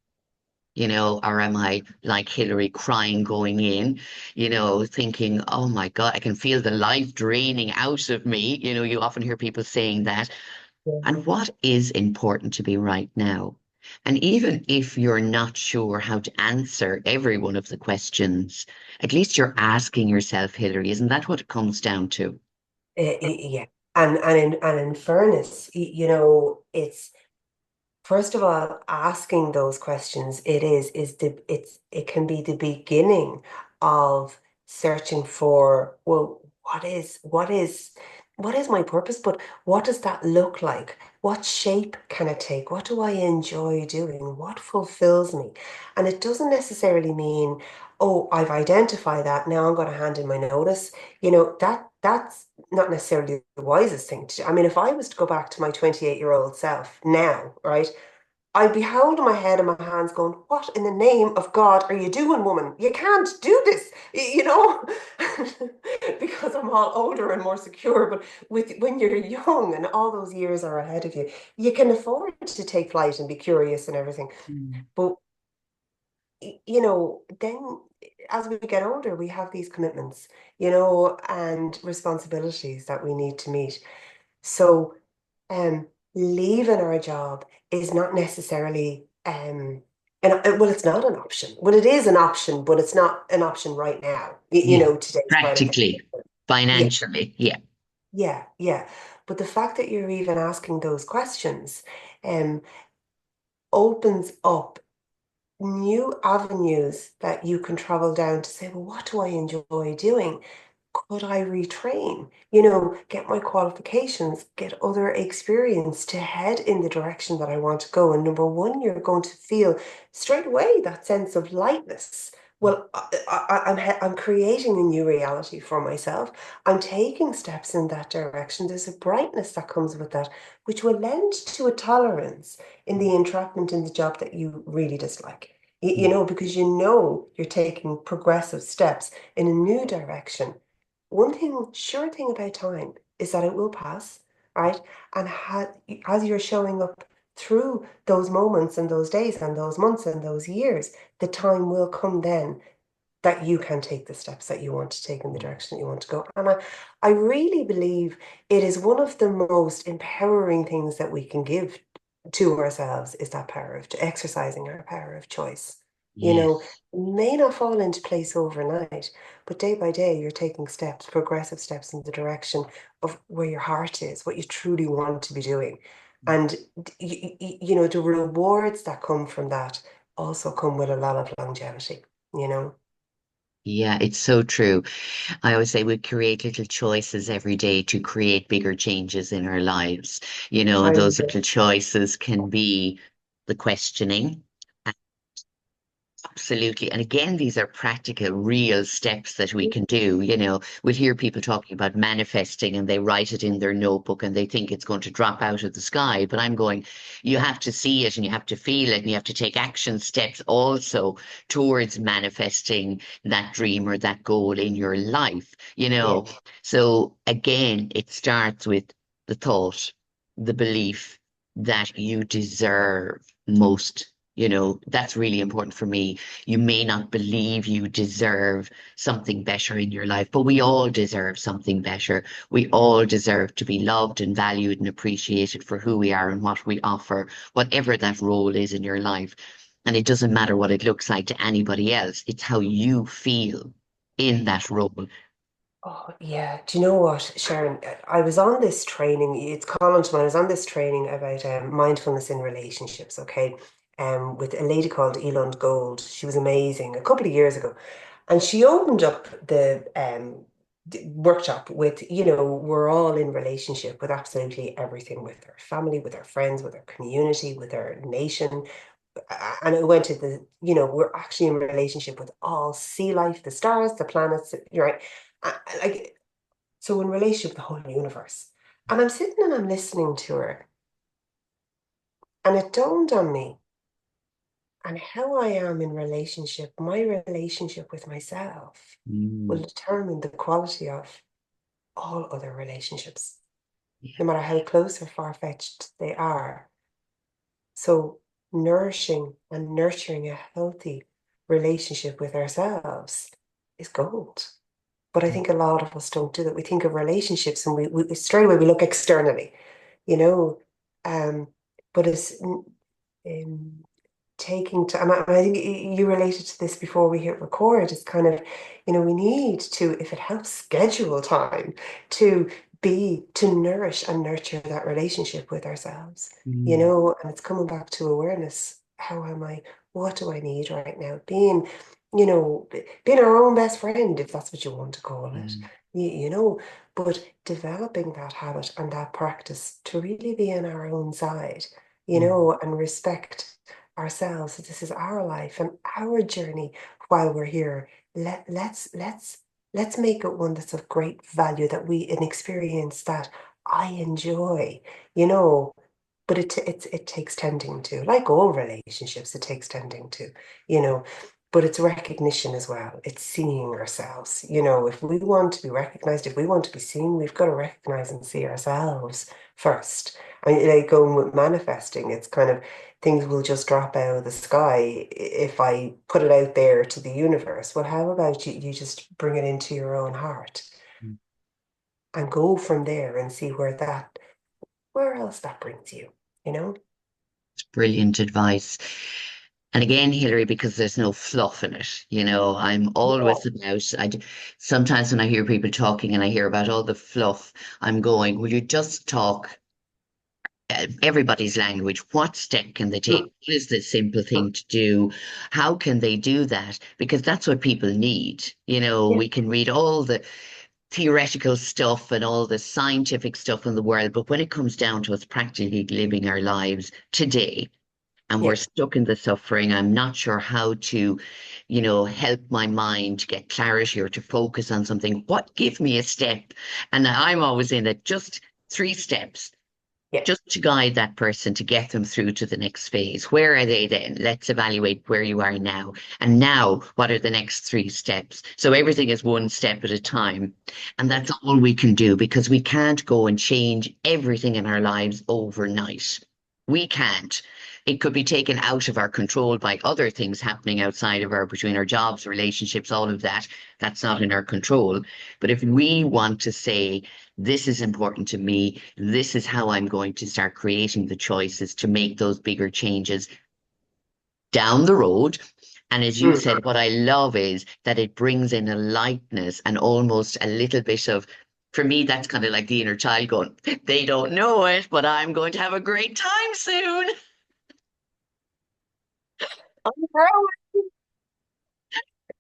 [SPEAKER 1] Or am I like Hillary crying going in, thinking, oh my God, I can feel the life draining out of me. You often hear people saying that.
[SPEAKER 2] Yeah.
[SPEAKER 1] And what is important to be right now? And even if you're not sure how to answer every one of the questions, at least you're asking yourself, Hillary, isn't that what it comes down to?
[SPEAKER 2] Yeah. And in fairness, it's first of all, asking those questions, it can be the beginning of searching for, well, what is my purpose? But what does that look like? What shape can it take? What do I enjoy doing? What fulfills me? And it doesn't necessarily mean, oh, I've identified that. Now I'm going to hand in my notice. That's not necessarily the wisest thing to do. I mean, if I was to go back to my 28-year-old self now, right? I'd be holding my head in my hands going, what in the name of God are you doing, woman? You can't do this, because I'm all older and more secure. But when you're young and all those years are ahead of you, you can afford to take flight and be curious and everything.
[SPEAKER 1] Mm.
[SPEAKER 2] But, then as we get older, we have these commitments, and responsibilities that we need to meet. So, leaving our job is not necessarily and well, it's not an option. Well, it is an option, but it's not an option right now.
[SPEAKER 1] Yeah,
[SPEAKER 2] Today's kind of thing.
[SPEAKER 1] practically,
[SPEAKER 2] Yeah,
[SPEAKER 1] financially. Yeah.
[SPEAKER 2] yeah, yeah. But the fact that you're even asking those questions um opens up new avenues that you can travel down to say, well, what do I enjoy doing? Could I retrain? Get my qualifications, get other experience to head in the direction that I want to go. And number one, you're going to feel straight away that sense of lightness. Well, I'm creating a new reality for myself. I'm taking steps in that direction. There's a brightness that comes with that, which will lend to a tolerance in the entrapment in the job that you really dislike. Because you're taking progressive steps in a new direction. One thing, sure thing about time is that it will pass, right? And as you're showing up through those moments and those days and those months and those years, the time will come then that you can take the steps that you want to take in the direction that you want to go. And I really believe it is one of the most empowering things that we can give to ourselves is that power of exercising our power of choice.
[SPEAKER 1] Yes.
[SPEAKER 2] It may not fall into place overnight, but day by day, you're taking steps, progressive steps in the direction of where your heart is, what you truly want to be doing. And, the rewards that come from that also come with a lot of longevity, you know?
[SPEAKER 1] Yeah, it's so true. I always say we create little choices every day to create bigger changes in our lives. And
[SPEAKER 2] I
[SPEAKER 1] those little choices can be the questioning. Absolutely. And again, these are practical, real steps that we can do. We'll hear people talking about manifesting and they write it in their notebook and they think it's going to drop out of the sky. But I'm going, you have to see it and you have to feel it and you have to take action steps also towards manifesting that dream or that goal in your life.
[SPEAKER 2] yeah.
[SPEAKER 1] So again, it starts with the thought, the belief that you deserve most. That's really important for me. You may not believe you deserve something better in your life, but we all deserve something better. We all deserve to be loved and valued and appreciated for who we are and what we offer, whatever that role is in your life. And it doesn't matter what it looks like to anybody else. It's how you feel in that role.
[SPEAKER 2] Oh, yeah. Do you know what, Sharon? I was on this training. It's Colin to mind. I was on this training about mindfulness in relationships, okay? With a lady called Elund Gold. She was amazing a couple of years ago. And she opened up the workshop with, we're all in relationship with absolutely everything, with our family, with our friends, with our community, with our nation. And it went to we're actually in relationship with all sea life, the stars, the planets, you're right. Like, so in relationship with the whole universe. And I'm sitting and I'm listening to her, and it dawned on me and how I am in relationship, my relationship with myself will
[SPEAKER 1] Mm,
[SPEAKER 2] determine the quality of all other relationships,
[SPEAKER 1] yeah.
[SPEAKER 2] no matter how close or far-fetched they are. So nourishing and nurturing a healthy relationship with ourselves is gold. But I think a lot of us don't do that. We think of relationships and we straight away we look externally, you know. Um, but it's taking time. And I think you related to this before we hit record. It's kind of, we need to, if it helps, schedule time to to nourish and nurture that relationship with ourselves,
[SPEAKER 1] Mm,
[SPEAKER 2] and it's coming back to awareness. How am I? What do I need right now? Being our own best friend, if that's what you want to call it,
[SPEAKER 1] mm,
[SPEAKER 2] but developing that habit and that practice to really be in our own side,
[SPEAKER 1] mm,
[SPEAKER 2] and respect ourselves. This is our life and our journey while we're here. Let's make it one that's of great value, that we an experience that I enjoy, you know. But it takes tending to, like all relationships, it takes tending to, you know. But it's recognition as well. It's seeing ourselves. If we want to be recognized, if we want to be seen, we've got to recognize and see ourselves first. I mean, like going with manifesting, it's kind of things will just drop out of the sky if I put it out there to the universe. Well, how about you just bring it into your own heart
[SPEAKER 1] mm.
[SPEAKER 2] and go from there and see where else that brings you, you know?
[SPEAKER 1] Brilliant advice. And again, Hilary, because there's no fluff in it, I'm
[SPEAKER 2] Yeah.
[SPEAKER 1] always about, sometimes when I hear people talking and I hear about all the fluff, I'm going, will you just talk everybody's language? What step can they take?
[SPEAKER 2] Mm,
[SPEAKER 1] What is the simple thing to do? How can they do that? Because that's what people need.
[SPEAKER 2] yeah,
[SPEAKER 1] We can read all the theoretical stuff and all the scientific stuff in the world, but when it comes down to us practically living our lives today, and we're
[SPEAKER 2] yeah.
[SPEAKER 1] stuck in the suffering. I'm not sure how to, help my mind to get clarity or to focus on something. What give me a step? And I'm always in it, just 3 steps,
[SPEAKER 2] Yeah.
[SPEAKER 1] just to guide that person to get them through to the next phase. Where are they then? Let's evaluate where you are now. And now, what are the next 3 steps? So everything is one step at a time. And that's all we can do because we can't go and change everything in our lives overnight. We can't. It could be taken out of our control by other things happening outside of between our jobs, relationships, all of that. That's not in our control. But if we want to say, this is important to me, this is how I'm going to start creating the choices to make those bigger changes down the road. And as you
[SPEAKER 2] Mm.
[SPEAKER 1] said, what I love is that it brings in a lightness and almost a little bit of, for me, that's kind of like the inner child going, they don't know it, but I'm going to have a great time soon.
[SPEAKER 2] I'm growing.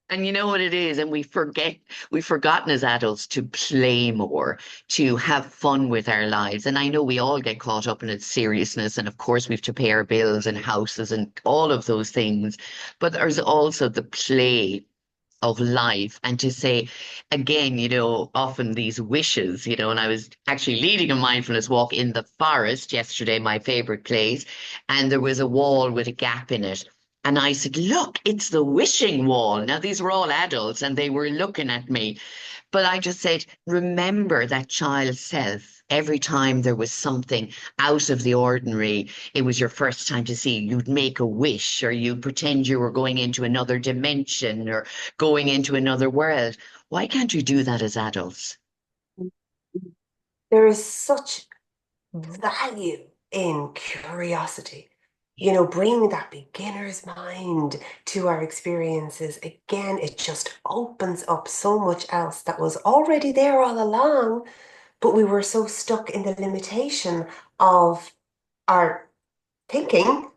[SPEAKER 1] And you know what it is, and we've forgotten as adults to play more, to have fun with our lives. And I know we all get caught up in its seriousness, and of course we've to pay our bills and houses and all of those things. But there's also the play of life, and to say again, often these wishes, and I was actually leading a mindfulness walk in the forest yesterday, my favorite place, and there was a wall with a gap in it. And I said, look, it's the wishing wall. Now, these were all adults and they were looking at me. But I just said, remember that child self. Every time there was something out of the ordinary, it was your first time to see, you'd make a wish or you'd pretend you were going into another dimension or going into another world. Why can't you do that as adults?
[SPEAKER 2] There is such value in curiosity. Bringing that beginner's mind to our experiences. Again, it just opens up so much else that was already there all along, but we were so stuck in the limitation of our thinking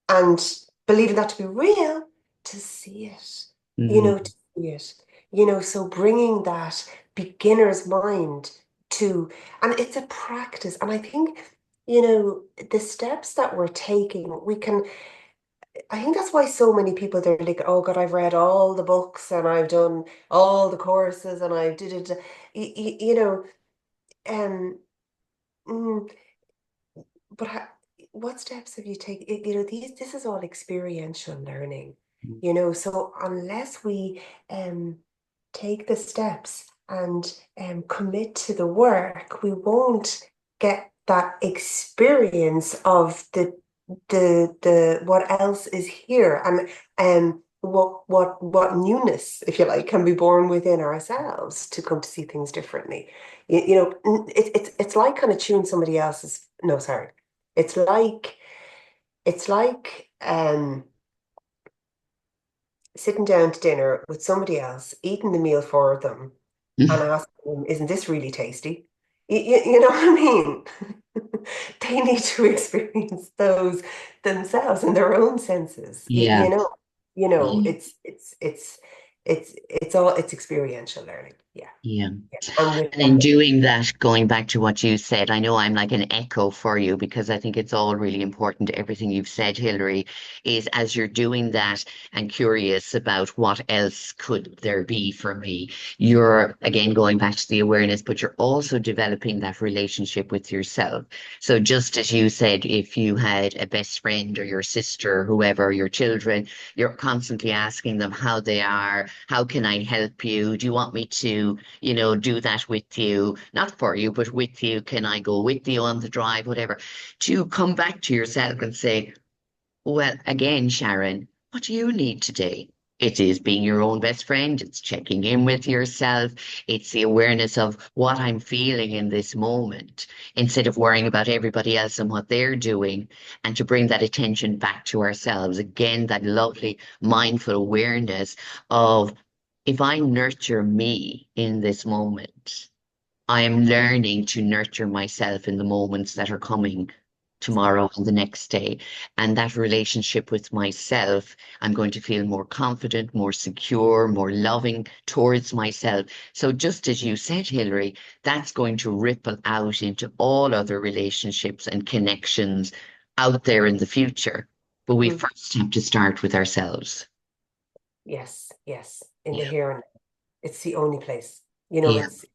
[SPEAKER 2] and believing that to be real, to see it, to
[SPEAKER 1] Mm,
[SPEAKER 2] see it. So bringing that beginner's mind to, and it's a practice. And I think, the steps that we're taking, I think that's why so many people, they're like, oh God, I've read all the books and I've done all the courses and I did it. Um, mm, But what steps have you taken? This is all experiential learning, so unless we um take the steps and commit to the work, we won't get that experience of the what else is here, and what newness, if you like, can be born within ourselves to come to see things differently. It's like kind of chewing somebody else's, no, sorry. It's like sitting down to dinner with somebody else, eating the meal for them, and
[SPEAKER 1] mm.
[SPEAKER 2] asking them, "Isn't this really tasty?" You know what I mean? They need to experience those themselves in their own senses.
[SPEAKER 1] Yeah. Yeah.
[SPEAKER 2] It's experiential learning. Yeah,
[SPEAKER 1] Yeah.
[SPEAKER 2] yeah. And with
[SPEAKER 1] And in
[SPEAKER 2] that,
[SPEAKER 1] doing that, going back to what you said, I know I'm like an echo for you because I think it's all really important. Everything you've said, Hilary, is as you're doing that and curious about what else could there be for me, you're again going back to the awareness, but you're also developing that relationship with yourself. So just as you said, if you had a best friend or your sister, whoever, your children, you're constantly asking them how they are, how can I help you? Do you want me to do that with you, not for you, but with you. Can I go with you on the drive, whatever? To come back to yourself and say, well, again, Sharon, what do you need today? It is being your own best friend. It's checking in with yourself. It's the awareness of what I'm feeling in this moment instead of worrying about everybody else and what they're doing, and to bring that attention back to ourselves. Again, that lovely mindful awareness of if I nurture me in this moment, I am learning to nurture myself in the moments that are coming tomorrow and the next day. And that relationship with myself, I'm going to feel more confident, more secure, more loving towards myself. So, just as you said, Hilary, that's going to ripple out into all other relationships and connections out there in the future. But we
[SPEAKER 2] Mhm.
[SPEAKER 1] first have to start with ourselves.
[SPEAKER 2] Yes, yes, in the
[SPEAKER 1] Yeah.
[SPEAKER 2] here and now. It's the only place.
[SPEAKER 1] Yeah.
[SPEAKER 2] It's,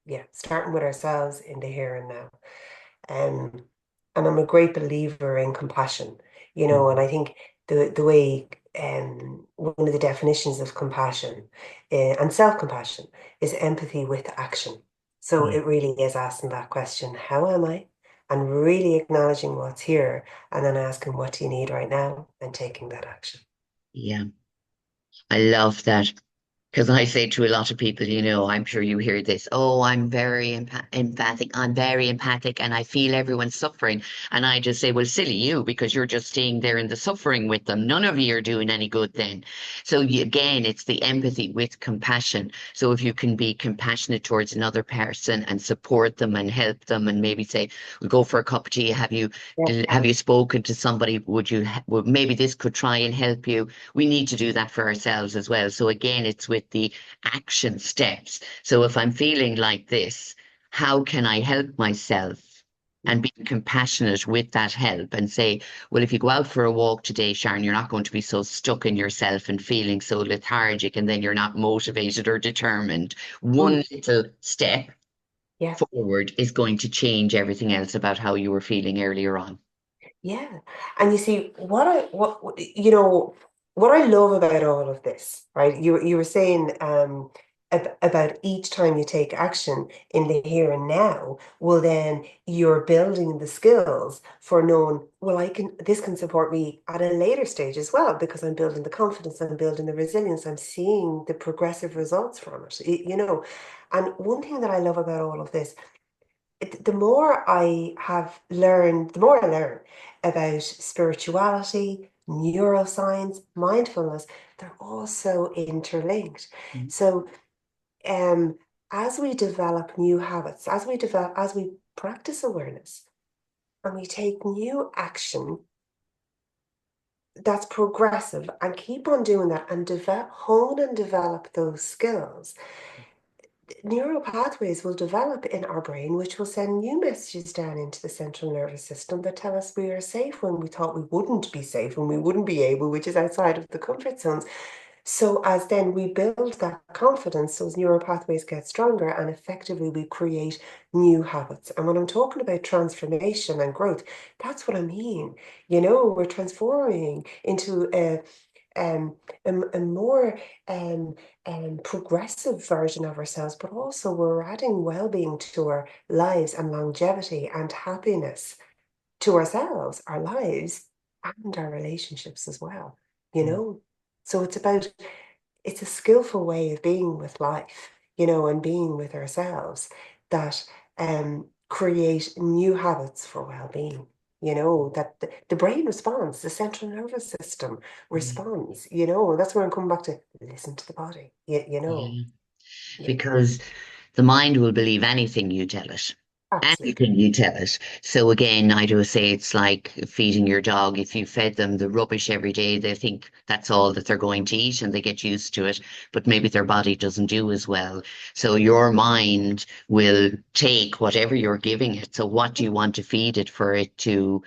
[SPEAKER 2] yeah, starting with ourselves in the here and now. Um, and I'm a great believer in compassion, and I think the way, one of the definitions of compassion, and self-compassion, is empathy with action. So
[SPEAKER 1] Yeah.
[SPEAKER 2] it really is asking that question, how am I? And really acknowledging what's here, and then asking, what do you need right now? And taking that action.
[SPEAKER 1] Yeah. I love that. Because I say to a lot of people, I'm sure you hear this, oh, I'm very empathic, I'm very empathic, and I feel everyone's suffering. And I just say, well, silly you, because you're just staying there in the suffering with them. None of you are doing any good then. So again, it's the empathy with compassion. So if you can be compassionate towards another person and support them and help them and maybe say, we'll go for a cup of tea.
[SPEAKER 2] Yeah.
[SPEAKER 1] Have you spoken to somebody? Would maybe this could try and help you? We need to do that for ourselves as well. So again, it's with the action steps. So if I'm feeling like this, how can I help myself? And be compassionate with that help and say, well, if you go out for a walk today, Sharon, you're not going to be so stuck in yourself and feeling so lethargic, and then you're not motivated or determined.
[SPEAKER 2] Mm,
[SPEAKER 1] One little step
[SPEAKER 2] yeah.
[SPEAKER 1] forward is going to change everything else about how you were feeling earlier on.
[SPEAKER 2] Yeah. And you see, what I love about all of this, right? You were saying about each time you take action in the here and now, well, then you're building the skills for knowing, well, this can support me at a later stage as well, because I'm building the confidence, I'm building the resilience, I'm seeing the progressive results from it, And one thing that I love about all of this, the more I have learned, the more I learn about spirituality, neuroscience, mindfulness, they're all so interlinked.
[SPEAKER 1] Mm.
[SPEAKER 2] So, um, as we develop new habits, as we practice awareness, and we take new action that's progressive and keep on doing that and hone and develop those skills, neural pathways will develop in our brain, which will send new messages down into the central nervous system that tell us we are safe when we thought we wouldn't be safe, when we wouldn't be able, which is outside of the comfort zones. So as then we build that confidence, those neural pathways get stronger, and effectively we create new habits. And when I'm talking about transformation and growth, that's what I mean. We're transforming into um, a more um, progressive version of ourselves, but also we're adding well-being to our lives and longevity and happiness to ourselves, our lives, and our relationships as well, you
[SPEAKER 1] Mm.
[SPEAKER 2] know? So it's a skillful way of being with life, and being with ourselves that create new habits for well-being. That the brain responds, the central nervous system
[SPEAKER 1] Yeah.
[SPEAKER 2] responds, that's where I'm coming back to listen to the body,
[SPEAKER 1] Yeah.
[SPEAKER 2] yeah,
[SPEAKER 1] Because the mind will believe anything you tell it.
[SPEAKER 2] absolutely.
[SPEAKER 1] Anything you tell it. So again, I do say it's like feeding your dog. If you fed them the rubbish every day, they think that's all that they're going to eat and they get used to it. But maybe their body doesn't do as well. So your mind will take whatever you're giving it. So what do you want to feed it for it to,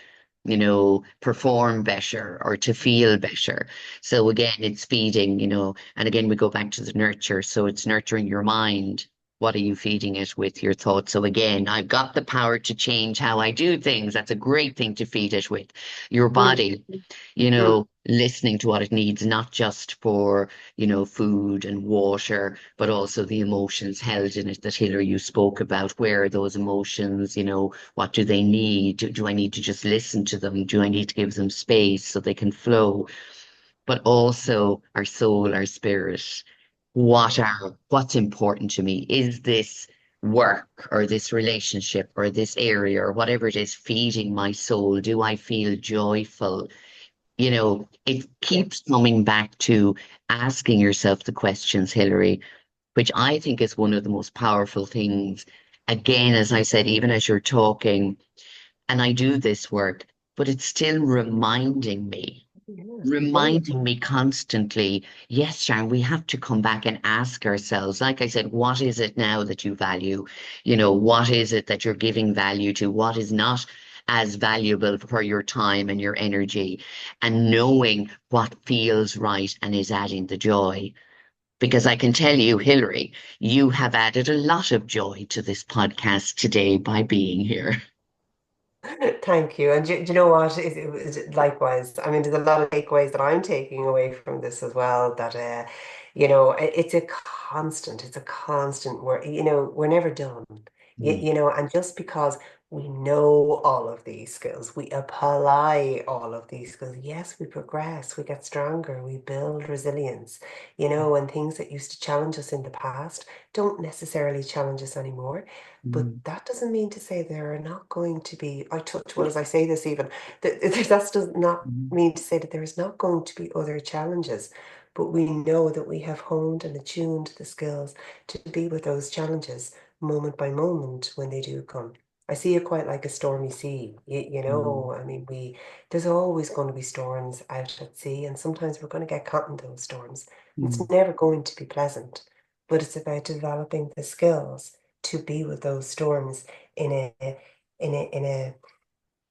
[SPEAKER 1] perform better or to feel better? So again, it's feeding, and again, we go back to the nurture. So it's nurturing your mind. What are you feeding it with your thoughts? So again, I've got the power to change how I do things. That's a great thing to feed it with. Your
[SPEAKER 2] Mm,
[SPEAKER 1] body,
[SPEAKER 2] mm,
[SPEAKER 1] listening to what it needs, not just for, food and water, but also the emotions held in it that Hilary you spoke about. Where are those emotions? What do they need? Do I need to just listen to them? Do I need to give them space so they can flow? But also our soul, our spirit. What's important to me? Is this work or this relationship or this area or whatever it is feeding my soul? Do I feel joyful? It
[SPEAKER 2] yeah.
[SPEAKER 1] keeps coming back to asking yourself the questions, Hilary, which I think is one of the most powerful things. Again, as I said, even as you're talking, and I do this work, but it's still
[SPEAKER 2] Yeah. Oh, yeah.
[SPEAKER 1] reminding me constantly, yes, Sharon, we have to come back and ask ourselves, like I said, what is it now that you value? What is it that you're giving value to? What is not as valuable for your time and your energy? And knowing what feels right and is adding the joy. Because I can tell you, Hilary, you have added a lot of joy to this podcast today by being here.
[SPEAKER 2] Thank you. And do you know what? Likewise. I mean, there's a lot of takeaways that I'm taking away from this as well. That it's a constant. It's a constant. We're never done.
[SPEAKER 1] Mm.
[SPEAKER 2] And just because We know all of these skills. We apply all of these skills. Yes, we progress, we get stronger, we build resilience, and things that used to challenge us in the past don't necessarily challenge us anymore. But
[SPEAKER 1] Mm,
[SPEAKER 2] that doesn't mean to say there are not going to be, I touch well as I say this even, that does not
[SPEAKER 1] mm,
[SPEAKER 2] mean to say that there is not going to be other challenges. But we know that we have honed and attuned the skills to be with those challenges moment by moment when they do come. I see it quite like a stormy sea.
[SPEAKER 1] mm,
[SPEAKER 2] I mean, there's always going to be storms out at sea, and sometimes we're going to get caught in those storms. And it's
[SPEAKER 1] mm.
[SPEAKER 2] never going to be pleasant, but it's about developing the skills to be with those storms in a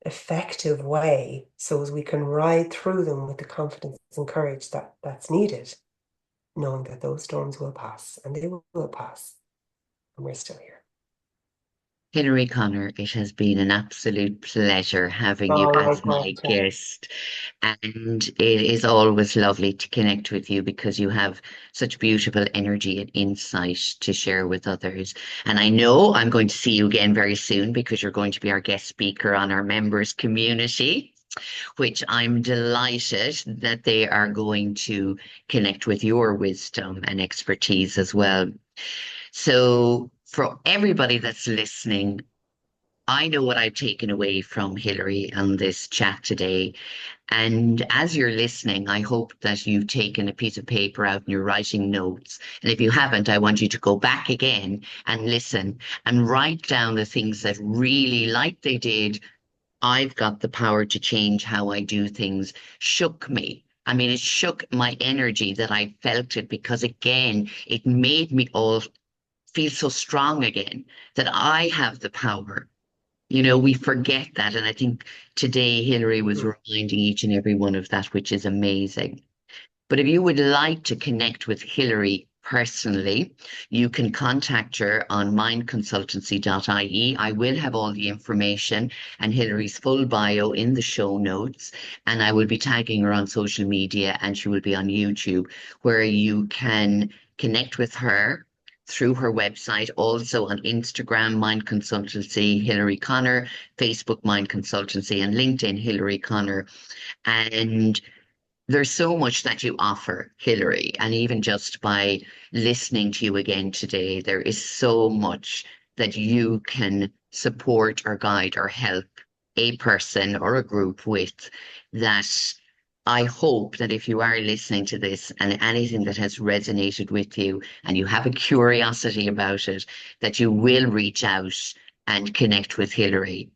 [SPEAKER 2] effective way, so as we can ride through them with the confidence and courage that's needed, knowing that those storms will pass, and they will pass, and we're still here.
[SPEAKER 1] Hilary Connor, it has been an absolute pleasure having you
[SPEAKER 2] All
[SPEAKER 1] as
[SPEAKER 2] right,
[SPEAKER 1] my
[SPEAKER 2] Patricia.
[SPEAKER 1] guest. And it is always lovely to connect with you because you have such beautiful energy and insight to share with others. And I know I'm going to see you again very soon because you're going to be our guest speaker on our members community, which I'm delighted that they are going to connect with your wisdom and expertise as well. So, for everybody that's listening, I know what I've taken away from Hilary on this chat today. And as you're listening, I hope that you've taken a piece of paper out and you're writing notes. And if you haven't, I want you to go back again and listen and write down the things that really, like they did, I've got the power to change how I do things, shook me. I mean, it shook my energy that I felt it because, again, it made me all feel so strong again that I have the power. We forget that. And I think today Hilary was
[SPEAKER 2] Mhm.
[SPEAKER 1] reminding each and every one of that, which is amazing. But if you would like to connect with Hilary personally, you can contact her on mindconsultancy.ie. I will have all the information and Hilary's full bio in the show notes, and I will be tagging her on social media and she will be on YouTube, where you can connect with her through her website, also on Instagram, Mind Consultancy, Hilary Connor, Facebook, Mind Consultancy, and LinkedIn, Hilary Connor. And there's so much that you offer, Hilary, and even just by listening to you again today, there is so much that you can support or guide or help a person or a group with that I hope that if you are listening to this and anything that has resonated with you and you have a curiosity about it, that you will reach out and connect with Hilary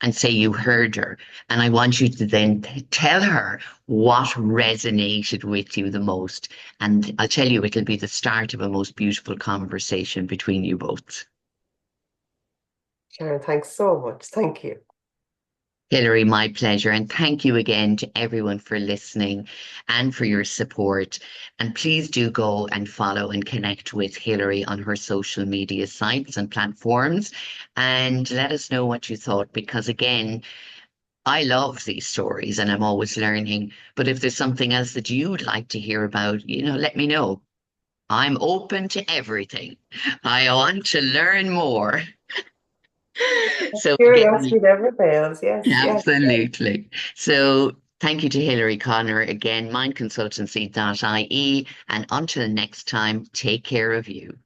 [SPEAKER 1] and say you heard her. And I want you to then tell her what resonated with you the most. And I'll tell you, it'll be the start of a most beautiful conversation between you both.
[SPEAKER 2] Sharon, thanks so much. Thank you.
[SPEAKER 1] Hilary, my pleasure. And thank you again to everyone for listening and for your support. And please do go and follow and connect with Hilary on her social media sites and platforms. And let us know what you thought, because again, I love these stories and I'm always learning. But if there's something else that you'd like to hear about, let me know. I'm open to everything. I want to learn more. So
[SPEAKER 2] Curiosity
[SPEAKER 1] again,
[SPEAKER 2] never fails. Yes, yes.
[SPEAKER 1] absolutely. So thank you to Hilary Connor again, mindconsultancy.ie. And until next time, take care of you.